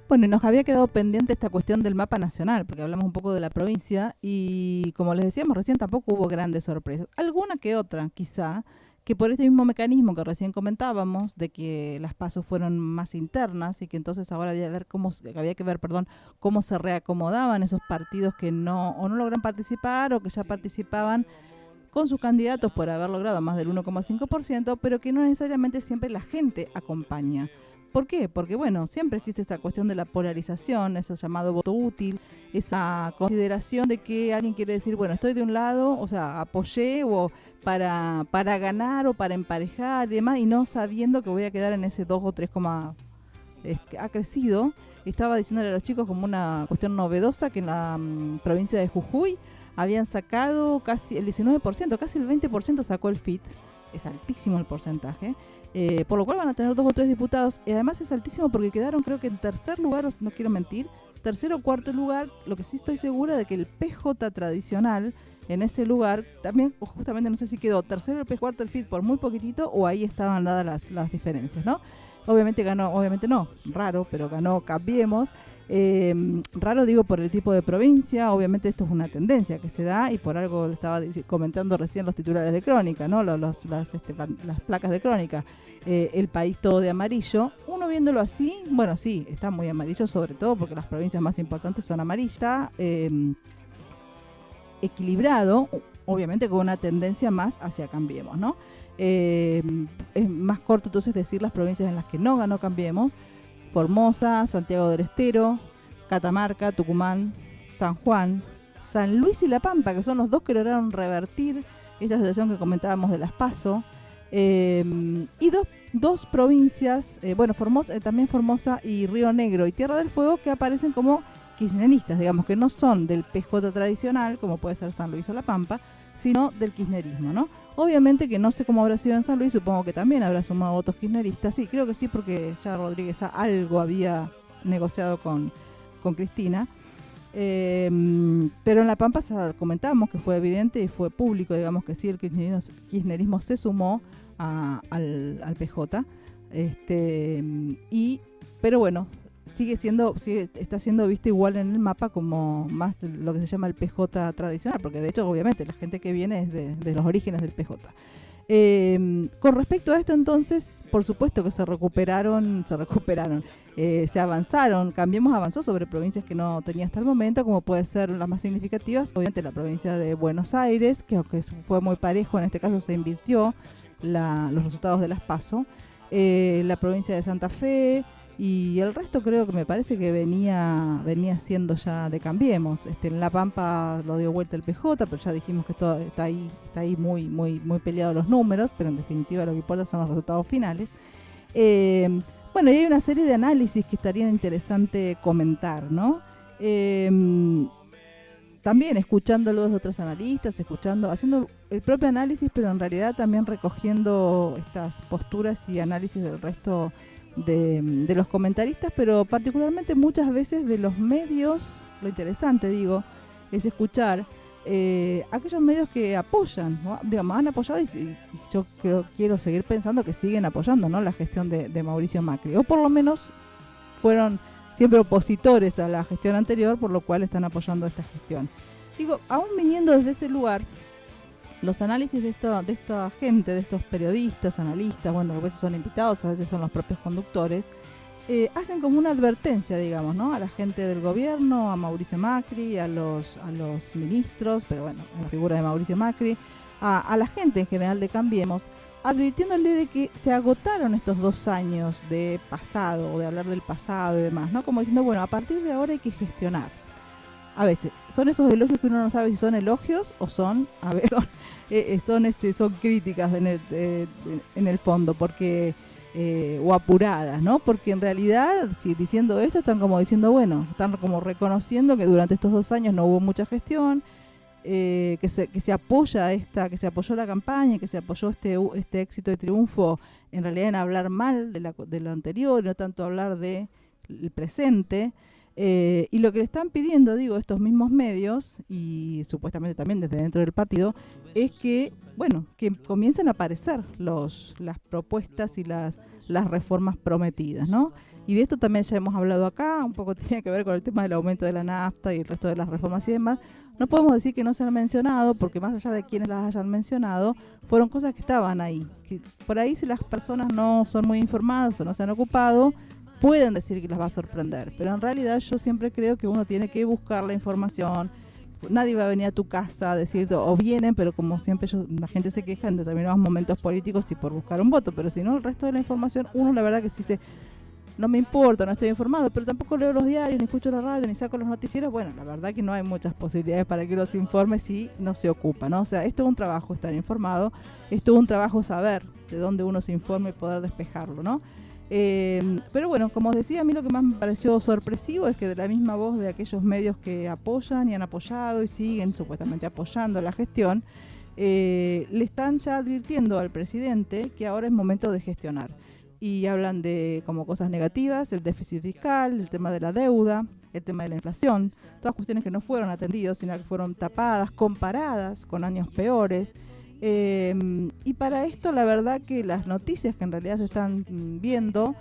Bueno, y nos había quedado pendiente esta cuestión del mapa nacional, porque hablamos un poco de la provincia y como les decíamos recién tampoco hubo grandes sorpresas. Alguna que otra, quizá, que por este mismo mecanismo que recién comentábamos, de que las pasos fueron más internas y que entonces ahora había que ver cómo se reacomodaban esos partidos que no logran participar o que ya participaban con sus candidatos por haber logrado más del 1,5%, pero que no necesariamente siempre la gente acompaña. ¿Por qué? Porque, bueno, siempre existe esa cuestión de la polarización, eso llamado voto útil, esa consideración de que alguien quiere decir, bueno, estoy de un lado, o sea, apoyé o para ganar o para emparejar y demás, y no sabiendo que voy a quedar en ese 2 o 3, ha crecido. Estaba diciéndole a los chicos como una cuestión novedosa que en la provincia de Jujuy habían sacado casi el 19%, casi el 20% sacó el FIT. Es altísimo el porcentaje, por lo cual van a tener 2 o 3 diputados, y además es altísimo porque quedaron creo que en tercer lugar, no quiero mentir, tercer o cuarto lugar. Lo que sí estoy segura de que el PJ tradicional en ese lugar también, justamente no sé si quedó tercero el cuarto el FIT por muy poquitito o ahí estaban dadas las diferencias, ¿no? Obviamente ganó, obviamente no, raro, pero ganó Cambiemos. Raro digo por el tipo de provincia, obviamente esto es una tendencia que se da y por algo lo estaba comentando recién los titulares de Crónica, ¿no? Las placas de Crónica. El país todo de amarillo. Uno viéndolo así, bueno, sí, está muy amarillo, sobre todo porque las provincias más importantes son amarillas. Equilibrado, obviamente con una tendencia más hacia Cambiemos, ¿no? Es más corto entonces decir las provincias en las que no ganó Cambiemos: Formosa, Santiago del Estero, Catamarca, Tucumán, San Juan, San Luis y La Pampa, que son los dos que lograron revertir esta situación que comentábamos de las PASO, y dos provincias, Formosa, también Formosa y Río Negro y Tierra del Fuego, que aparecen como kirchneristas, digamos, que no son del PJ tradicional, como puede ser San Luis o La Pampa, sino del kirchnerismo, ¿no? Obviamente que no sé cómo habrá sido en San Luis, supongo que también habrá sumado votos kirchneristas, sí, creo que sí, porque ya Rodríguez algo había negociado con Cristina, pero en La Pampa comentábamos que fue evidente y fue público, digamos que sí, el kirchnerismo se sumó al PJ, pero bueno, está siendo visto igual en el mapa como más lo que se llama el PJ tradicional, porque de hecho obviamente la gente que viene es de los orígenes del PJ. Con respecto a esto entonces, por supuesto que se avanzaron. Cambiemos avanzó sobre provincias que no tenía hasta el momento, como puede ser las más significativas, obviamente la provincia de Buenos Aires, que aunque fue muy parejo, en este caso se invirtió los resultados de las PASO, la provincia de Santa Fe. Y el resto creo que me parece que venía siendo ya de Cambiemos. En La Pampa lo dio vuelta el PJ, pero ya dijimos que todo está ahí muy, muy, muy peleado los números, pero en definitiva lo que importa son los resultados finales. Y hay una serie de análisis que estaría interesante comentar, ¿no? También escuchando los otros analistas, haciendo el propio análisis, pero en realidad también recogiendo estas posturas y análisis del resto de los comentaristas, pero particularmente muchas veces de los medios. Lo interesante, digo, es escuchar aquellos medios que apoyan, ¿no? Digamos, han apoyado y yo quiero seguir pensando que siguen apoyando, ¿no?, la gestión de Mauricio Macri, o por lo menos fueron siempre opositores a la gestión anterior, por lo cual están apoyando esta gestión. Digo, aún viniendo desde ese lugar, los análisis de esta gente, de estos periodistas, analistas, bueno, a veces son invitados, a veces son los propios conductores, hacen como una advertencia, digamos, ¿no?, a la gente del gobierno, a Mauricio Macri, a los ministros, pero bueno, a la figura de Mauricio Macri, a la gente en general de Cambiemos, advirtiéndole de que se agotaron estos 2 años de pasado, o de hablar del pasado y demás, ¿no? Como diciendo, bueno, a partir de ahora hay que gestionar. A veces son esos elogios que uno no sabe si son elogios o son críticas en el fondo, porque o apuradas, ¿no? Porque en realidad, si diciendo esto, están como diciendo, bueno, están como reconociendo que durante estos 2 años no hubo mucha gestión, que se apoyó la campaña, que se apoyó este éxito y triunfo en realidad en hablar mal de lo anterior y no tanto hablar del presente. Y lo que le están pidiendo, digo, estos mismos medios, y supuestamente también desde dentro del partido, es que, bueno, que comiencen a aparecer las propuestas y las reformas prometidas, ¿no? Y de esto también ya hemos hablado acá, un poco tiene que ver con el tema del aumento de la nafta y el resto de las reformas y demás. No podemos decir que no se han mencionado, porque más allá de quienes las hayan mencionado, fueron cosas que estaban ahí. Que por ahí, si las personas no son muy informadas o no se han ocupado, pueden decir que las va a sorprender, pero en realidad yo siempre creo que uno tiene que buscar la información. Nadie va a venir a tu casa a decirte, o vienen, pero como siempre la gente se queja en determinados momentos políticos y por buscar un voto, pero si no, el resto de la información, uno la verdad que sí no me importa, no estoy informado, pero tampoco leo los diarios, ni escucho la radio, ni saco los noticieros. Bueno, la verdad que no hay muchas posibilidades para que los informe si no se ocupa, ¿no? O sea, esto es un trabajo estar informado, esto es un trabajo saber de dónde uno se informa y poder despejarlo, ¿no? Pero bueno, como os decía, a mí lo que más me pareció sorpresivo es que de la misma voz de aquellos medios que apoyan y han apoyado y siguen supuestamente apoyando la gestión, le están ya advirtiendo al presidente que ahora es momento de gestionar. Y hablan de como cosas negativas, el déficit fiscal, el tema de la deuda, el tema de la inflación, todas cuestiones que no fueron atendidas, sino que fueron tapadas, comparadas con años peores. Y para esto la verdad que las noticias que en realidad se están viendo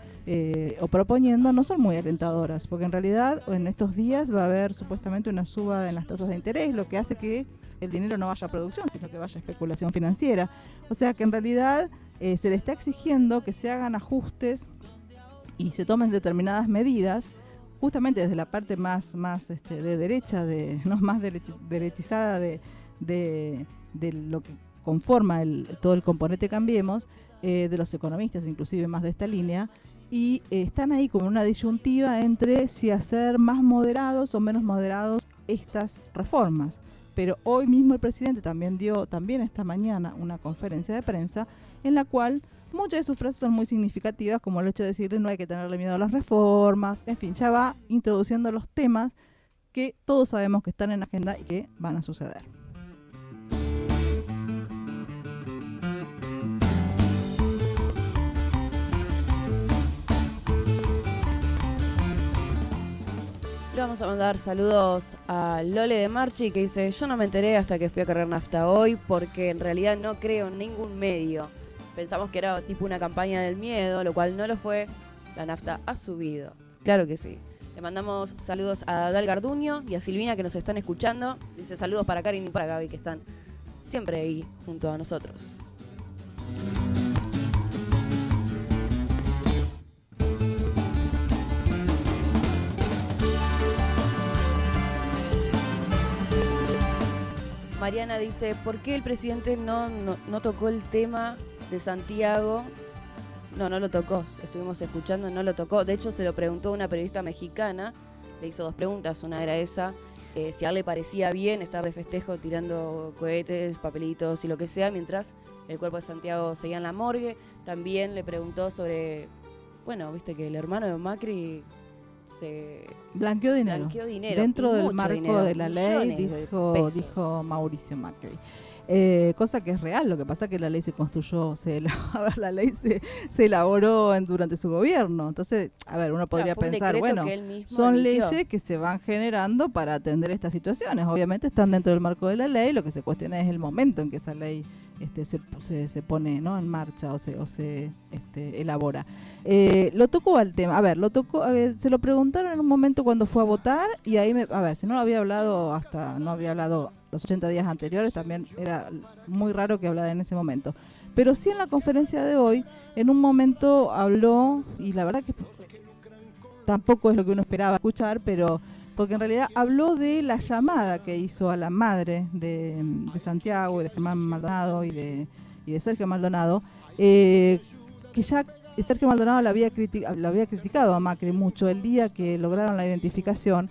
o proponiendo no son muy alentadoras, porque en realidad en estos días va a haber supuestamente una suba en las tasas de interés, lo que hace que el dinero no vaya a producción, sino que vaya a especulación financiera. O sea que en realidad se le está exigiendo que se hagan ajustes y se tomen determinadas medidas, justamente desde la parte más de derecha, no más derechizada de lo que conforma todo el componente Cambiemos, de los economistas inclusive más de esta línea, y están ahí como una disyuntiva entre si hacer más moderados o menos moderados estas reformas. Pero hoy mismo el presidente también dio esta mañana una conferencia de prensa en la cual muchas de sus frases son muy significativas, como el hecho de decirle no hay que tenerle miedo a las reformas, en fin, ya va introduciendo los temas que todos sabemos que están en la agenda y que van a suceder. Le vamos a mandar saludos a Lole de Marchi, que dice: yo no me enteré hasta que fui a cargar nafta hoy, porque en realidad no creo en ningún medio. Pensamos que era tipo una campaña del miedo, lo cual no lo fue. La nafta ha subido. Claro que sí. Le mandamos saludos a Dal Garduño y a Silvina, que nos están escuchando. Dice saludos para Karin y para Gaby, que están siempre ahí junto a nosotros. Mariana dice: ¿por qué el presidente no tocó el tema de Santiago? No lo tocó. Estuvimos escuchando, no lo tocó. De hecho, se lo preguntó una periodista mexicana. Le hizo 2 preguntas. Una era esa: si a él le parecía bien estar de festejo tirando cohetes, papelitos y lo que sea, mientras el cuerpo de Santiago seguía en la morgue. También le preguntó sobre, viste que el hermano de Macri se blanqueó dinero dentro del marco dinero, de la ley, dijo Mauricio Macri. Cosa que es real, lo que pasa es que la ley se construyó, la ley se elaboró durante su gobierno. Entonces, uno podría pensar, son leyes que se van generando para atender estas situaciones. Obviamente están dentro del marco de la ley, lo que se cuestiona es el momento en que esa ley se pone, ¿no?, en marcha o se elabora. Lo tocó al tema, se lo preguntaron en un momento cuando fue a votar, y ahí si no lo había hablado los 80 días anteriores, también era muy raro que hablara en ese momento. Pero sí en la conferencia de hoy, en un momento habló, y la verdad que tampoco es lo que uno esperaba escuchar, pero porque en realidad habló de la llamada que hizo a la madre de Santiago y de Germán Maldonado y de Sergio Maldonado, que ya Sergio Maldonado la había criticado a Macri mucho el día que lograron la identificación.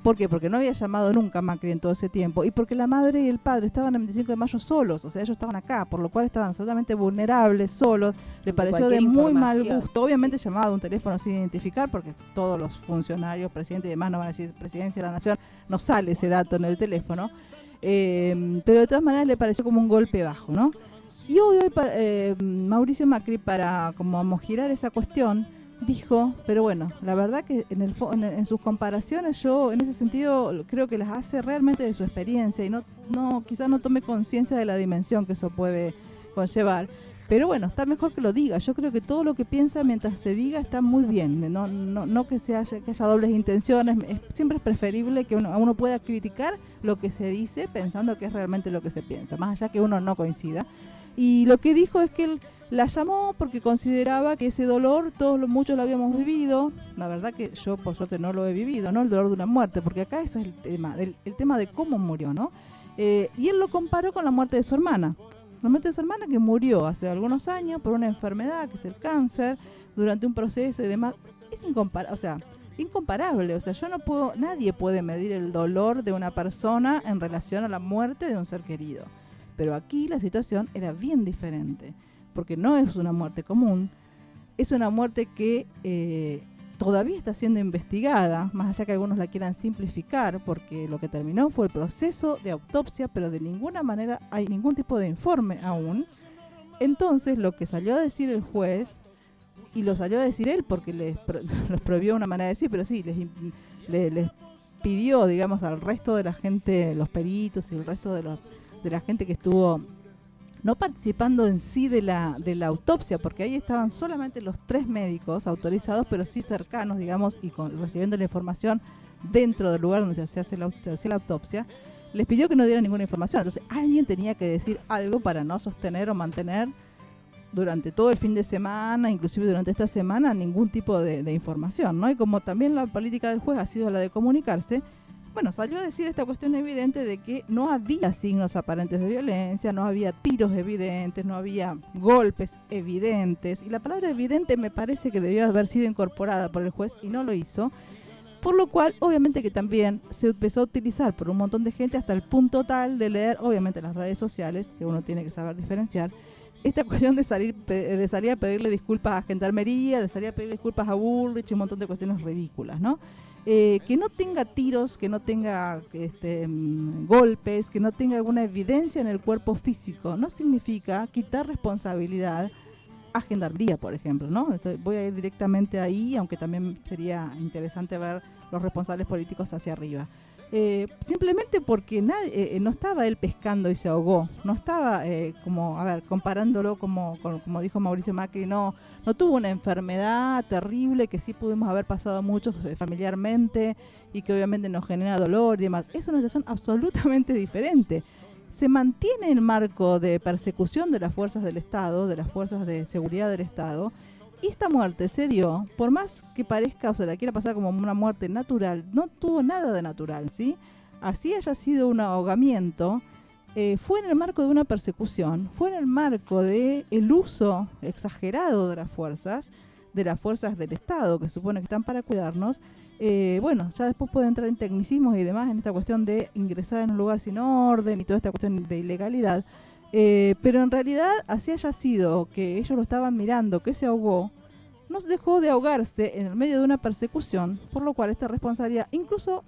¿Por qué? Porque no había llamado nunca a Macri en todo ese tiempo, y porque la madre y el padre estaban el 25 de mayo solos, o sea, ellos estaban acá, por lo cual estaban absolutamente vulnerables, solos. Le pareció de muy mal gusto, obviamente llamaba de un teléfono sin identificar, porque todos los funcionarios, presidente y demás, no van a decir Presidencia de la Nación, no sale ese dato en el teléfono, pero de todas maneras le pareció como un golpe bajo, ¿no? Y hoy Mauricio Macri, para como girar esa cuestión, dijo, pero la verdad que en sus comparaciones yo en ese sentido creo que las hace realmente de su experiencia, y quizás no tome conciencia de la dimensión que eso puede conllevar, pero está mejor que lo diga. Yo creo que todo lo que piensa mientras se diga está muy bien, no que haya dobles intenciones. Siempre es preferible que uno pueda criticar lo que se dice pensando que es realmente lo que se piensa, más allá que uno no coincida. Y lo que dijo es que él la llamó porque consideraba que ese dolor muchos lo habíamos vivido. La verdad que yo por suerte no lo he vivido, ¿no? El dolor de una muerte, porque acá ese es el tema de cómo murió, ¿no? Y él lo comparó con la muerte de su hermana. La muerte de su hermana, que murió hace algunos años por una enfermedad que es el cáncer, durante un proceso y demás. Es incomparable. O sea, nadie puede medir el dolor de una persona en relación a la muerte de un ser querido. Pero aquí la situación era bien diferente, porque no es una muerte común, es una muerte que todavía está siendo investigada, más allá que algunos la quieran simplificar, porque lo que terminó fue el proceso de autopsia, pero de ninguna manera hay ningún tipo de informe aún. Entonces, lo que salió a decir el juez, y lo salió a decir él porque los prohibió una manera de decir, pero sí, les pidió, digamos, al resto de la gente, los peritos y el resto de la gente que estuvo no participando en sí de la autopsia, porque ahí estaban solamente los 3 médicos autorizados, pero sí cercanos, digamos, y recibiendo la información dentro del lugar donde se hace la autopsia, les pidió que no dieran ninguna información. Entonces alguien tenía que decir algo para no sostener o mantener durante todo el fin de semana, inclusive durante esta semana, ningún tipo de información, ¿no? Y como también la política del juez ha sido la de comunicarse, bueno, salió a decir esta cuestión evidente de que no había signos aparentes de violencia, no había tiros evidentes, no había golpes evidentes, y la palabra evidente me parece que debió haber sido incorporada por el juez y no lo hizo, por lo cual obviamente que también se empezó a utilizar por un montón de gente hasta el punto tal de leer, obviamente, las redes sociales, que uno tiene que saber diferenciar, esta cuestión de salir a pedirle disculpas a Gendarmería, de salir a pedirle disculpas a Bullrich y un montón de cuestiones ridículas, ¿no? Que no tenga tiros, que no tenga golpes, que no tenga alguna evidencia en el cuerpo físico, no significa quitar responsabilidad a Gendarmería, por ejemplo, ¿no? Voy a ir directamente ahí, aunque también sería interesante ver los responsables políticos hacia arriba. Simplemente porque no estaba él pescando y se ahogó, no estaba comparándolo como dijo Mauricio Macri, no tuvo una enfermedad terrible que sí pudimos haber pasado muchos familiarmente y que obviamente nos genera dolor y demás. Es una situación absolutamente diferente. Se mantiene el marco de persecución de las fuerzas del Estado, de las fuerzas de seguridad del Estado. Y esta muerte se dio, por más que parezca o se la quiera pasar como una muerte natural, no tuvo nada de natural, ¿sí? Así haya sido un ahogamiento, fue en el marco de una persecución, fue en el marco de el uso exagerado de las fuerzas del Estado, que se supone que están para cuidarnos. Ya después puede entrar en tecnicismos y demás en esta cuestión de ingresar en un lugar sin orden y toda esta cuestión de ilegalidad. Pero en realidad, así haya sido que ellos lo estaban mirando, que se ahogó, no dejó de ahogarse en el medio de una persecución, por lo cual esta responsabilidad, incluso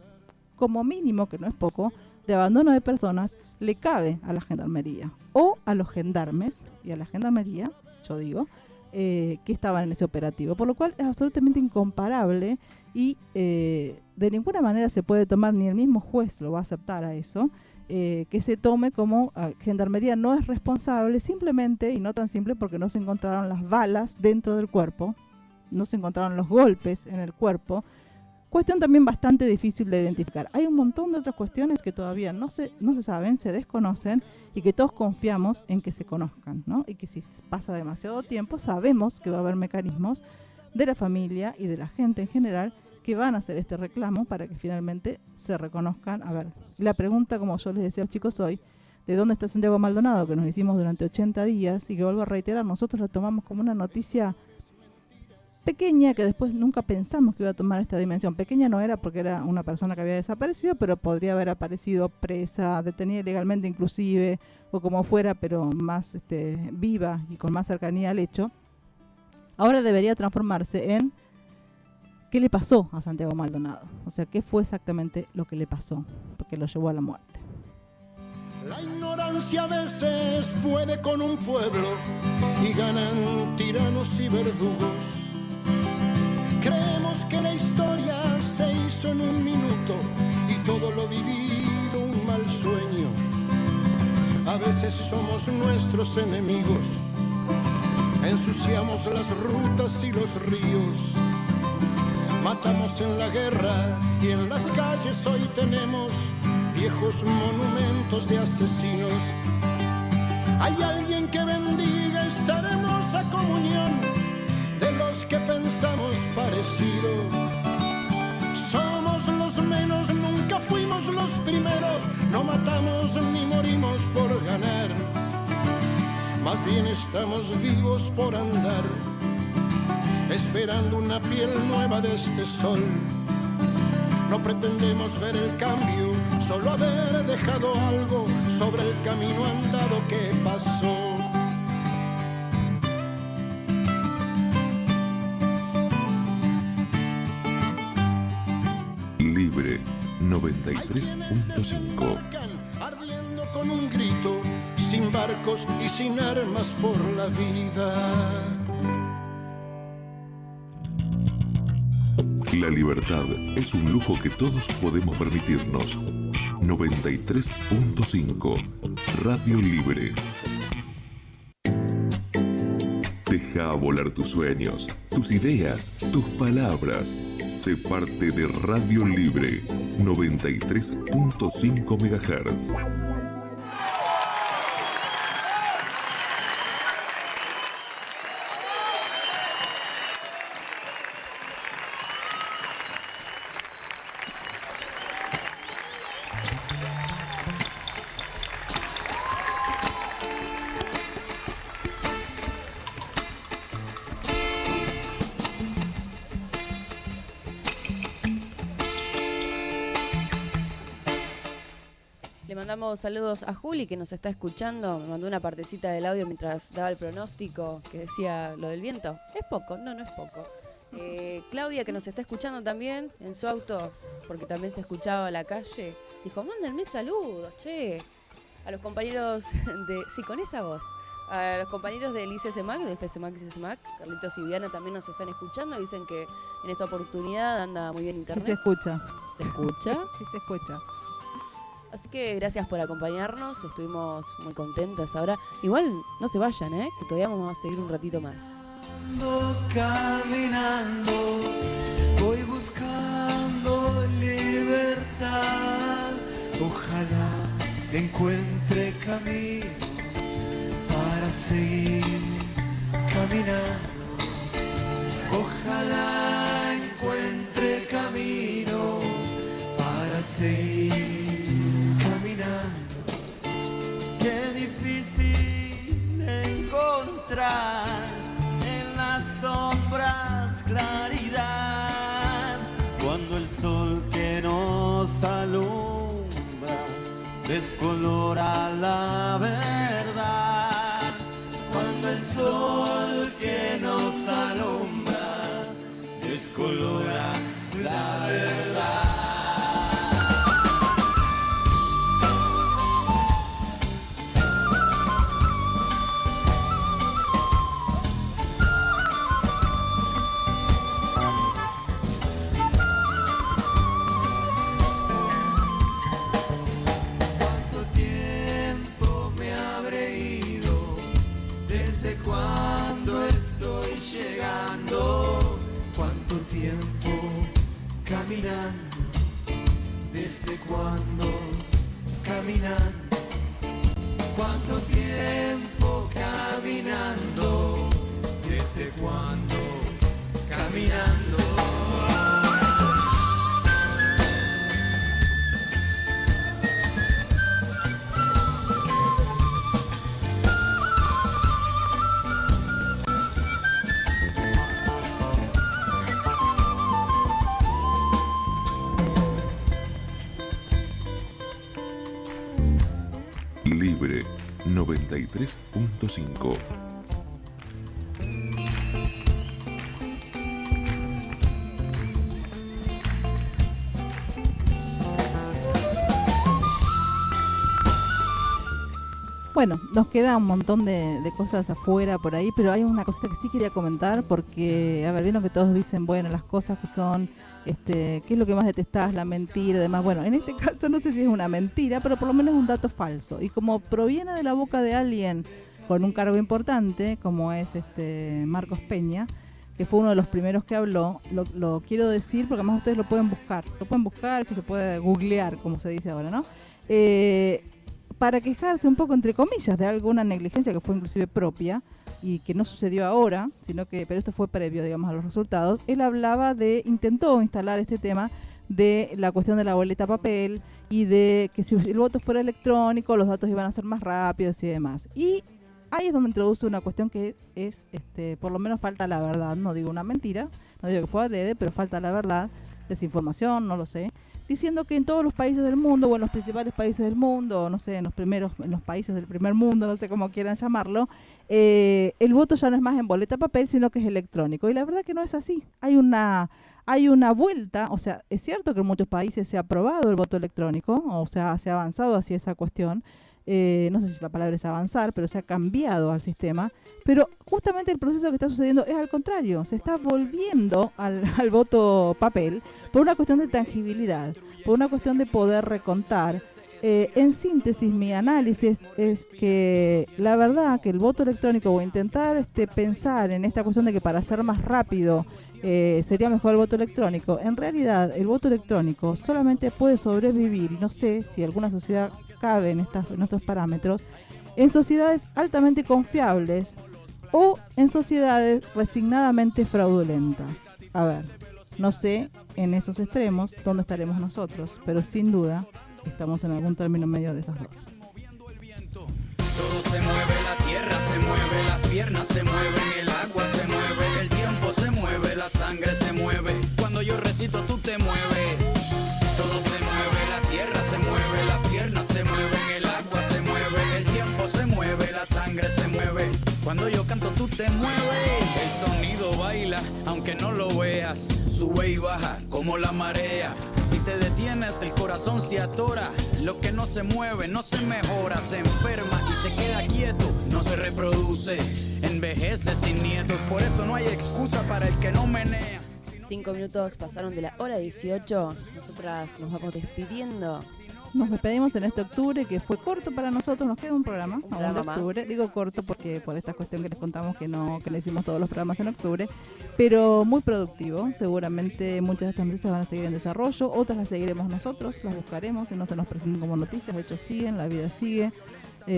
como mínimo, que no es poco, de abandono de personas, le cabe a la Gendarmería o a los gendarmes y a la Gendarmería, yo digo, que estaban en ese operativo, por lo cual es absolutamente incomparable y de ninguna manera se puede tomar, ni el mismo juez lo va a aceptar a eso, que se tome como Gendarmería no es responsable simplemente, y no tan simple, porque no se encontraron las balas dentro del cuerpo, no se encontraron los golpes en el cuerpo, cuestión también bastante difícil de identificar. Hay un montón de otras cuestiones que todavía no se saben, se desconocen y que todos confiamos en que se conozcan, ¿no? Y que si pasa demasiado tiempo sabemos que va a haber mecanismos de la familia y de la gente en general que van a hacer este reclamo para que finalmente se reconozcan. A ver, la pregunta, como yo les decía a los chicos hoy, ¿de dónde está Santiago Maldonado? Que nos hicimos durante 80 días y que vuelvo a reiterar, nosotros la tomamos como una noticia pequeña que después nunca pensamos que iba a tomar esta dimensión. Pequeña no era porque era una persona que había desaparecido, pero podría haber aparecido presa, detenida ilegalmente inclusive, o como fuera, pero más viva y con más cercanía al hecho. Ahora debería transformarse en ¿qué le pasó a Santiago Maldonado? O sea, ¿qué fue exactamente lo que le pasó? Porque lo llevó a la muerte. La ignorancia a veces puede con un pueblo y ganan tiranos y verdugos. Creemos que la historia se hizo en un minuto y todo lo vivido un mal sueño. A veces somos nuestros enemigos, ensuciamos las rutas y los ríos. Matamos en la guerra y en las calles hoy tenemos viejos monumentos de asesinos. Hay alguien que bendiga esta hermosa comunión de los que pensamos parecido. Somos los menos, nunca fuimos los primeros. No matamos ni morimos por ganar, más bien estamos vivos por andar, esperando una piel nueva de este sol. No pretendemos ver el cambio, solo haber dejado algo sobre el camino andado que pasó. Libre 93.5. Ardiendo con un grito, sin barcos y sin armas por la vida. La libertad es un lujo que todos podemos permitirnos. 93.5 Radio Libre. Deja volar tus sueños, tus ideas, tus palabras. Sé parte de Radio Libre 93.5 MHz. Le mandamos saludos a Juli, que nos está escuchando. Me mandó una partecita del audio mientras daba el pronóstico que decía lo del viento. ¿Es poco? No, no es poco. Claudia, que nos está escuchando también en su auto, porque también se escuchaba a la calle, dijo, mándenme saludos, che. A los compañeros de... Sí, con esa voz. A los compañeros del ICSMAC, del FSMAC y CSMAC, Carlitos y Viviana también nos están escuchando. Dicen que en esta oportunidad anda muy bien internet. Sí se escucha. ¿Se escucha? Sí se escucha. Así que gracias por acompañarnos, estuvimos muy contentas ahora. Igual no se vayan, que todavía vamos a seguir un ratito más. Caminando, voy buscando libertad. Ojalá encuentre camino para seguir caminando. Ojalá encuentre camino para seguir caminando. Qué difícil encontrar en las sombras claridad, cuando el sol que nos alumbra descolora la verdad. Cuando el sol que nos alumbra descolora la verdad. Cuando estoy llegando, cuánto tiempo caminando, desde cuando caminando, cuánto tiempo caminando, desde cuando caminando. Libre 93.5. Bueno, nos queda un montón de cosas afuera por ahí, pero hay una cosita que sí quería comentar porque, a ver, vieron que todos dicen, bueno, las cosas que son, ¿qué es lo que más detestás? La mentira y demás. Bueno, en este caso no sé si es una mentira, pero por lo menos es un dato falso. Y como proviene de la boca de alguien con un cargo importante, como es Marcos Peña, que fue uno de los primeros que habló, lo quiero decir porque además ustedes lo pueden buscar. Lo pueden buscar, esto se puede googlear, como se dice ahora, ¿no? Para quejarse un poco, entre comillas, de alguna negligencia que fue inclusive propia y que no sucedió ahora, pero esto fue previo, digamos, a los resultados. Él intentó instalar este tema de la cuestión de la boleta papel y de que si el voto fuera electrónico, los datos iban a ser más rápidos y demás. Y ahí es donde introduce una cuestión que es, por lo menos falta la verdad, no digo una mentira, no digo que fue adrede, pero falta la verdad, desinformación, no lo sé, diciendo que en todos los países del mundo, o en los principales países del mundo, no sé, en los países del primer mundo, no sé cómo quieran llamarlo, el voto ya no es más en boleta papel, sino que es electrónico. Y la verdad que no es así. Hay una vuelta, o sea, es cierto que en muchos países se ha aprobado el voto electrónico, o sea, se ha avanzado hacia esa cuestión. no sé si la palabra es avanzar, pero se ha cambiado al sistema, pero justamente el proceso que está sucediendo es al contrario, se está volviendo al voto papel por una cuestión de tangibilidad, por una cuestión de poder recontar. En síntesis, mi análisis es que la verdad que el voto electrónico, o intentar pensar en esta cuestión de que para ser más rápido sería mejor el voto electrónico, en realidad el voto electrónico solamente puede sobrevivir, y no sé si alguna sociedad cabe en estos parámetros, en sociedades altamente confiables o en sociedades resignadamente fraudulentas. A ver, no sé en esos extremos dónde estaremos nosotros, pero sin duda estamos en algún término medio de esas dos. Todo se mueve, la tierra se mueve, las piernas se mueven, el agua se mueve, el tiempo se mueve, la sangre se mueve. Cuando yo recito tú te mueves. Todo se mueve, la tierra se mueve, las piernas se mueven, el agua se mueve, el tiempo se mueve, la sangre se mueve. Cuando yo canto tú te mueves. El sonido baila, aunque no lo veas, sube y baja como la marea. Si te detienes el corazón se atora, lo que no se mueve no se mejora, se enferma y se queda quieto, no se reproduce, envejece sin nietos, por eso no hay excusa para el que no menea. 5 minutos pasaron de la hora 18, nosotras nos vamos despidiendo. Nos despedimos en este octubre que fue corto para nosotros, nos queda un programa aún de octubre. Más. Digo corto porque por esta cuestión que les contamos que no hicimos todos los programas en octubre, pero muy productivo. Seguramente muchas de estas noticias van a seguir en desarrollo, otras las seguiremos nosotros, las buscaremos y no se nos presentan como noticias, de hecho siguen, la vida sigue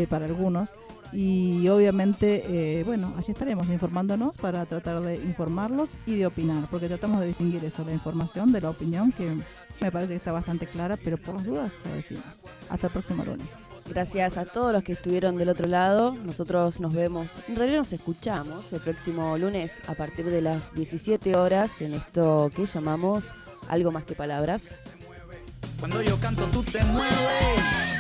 para algunos. Y obviamente, bueno, allí estaremos informándonos para tratar de informarlos y de opinar, porque tratamos de distinguir eso, la información de la opinión, que me parece que está bastante clara, pero por las dudas lo decimos. Hasta el próximo lunes. Gracias a todos los que estuvieron del otro lado. Nosotros nos vemos, en realidad nos escuchamos el próximo lunes a partir de las 17 horas en esto que llamamos Algo Más que Palabras. Cuando yo canto tú te mueves.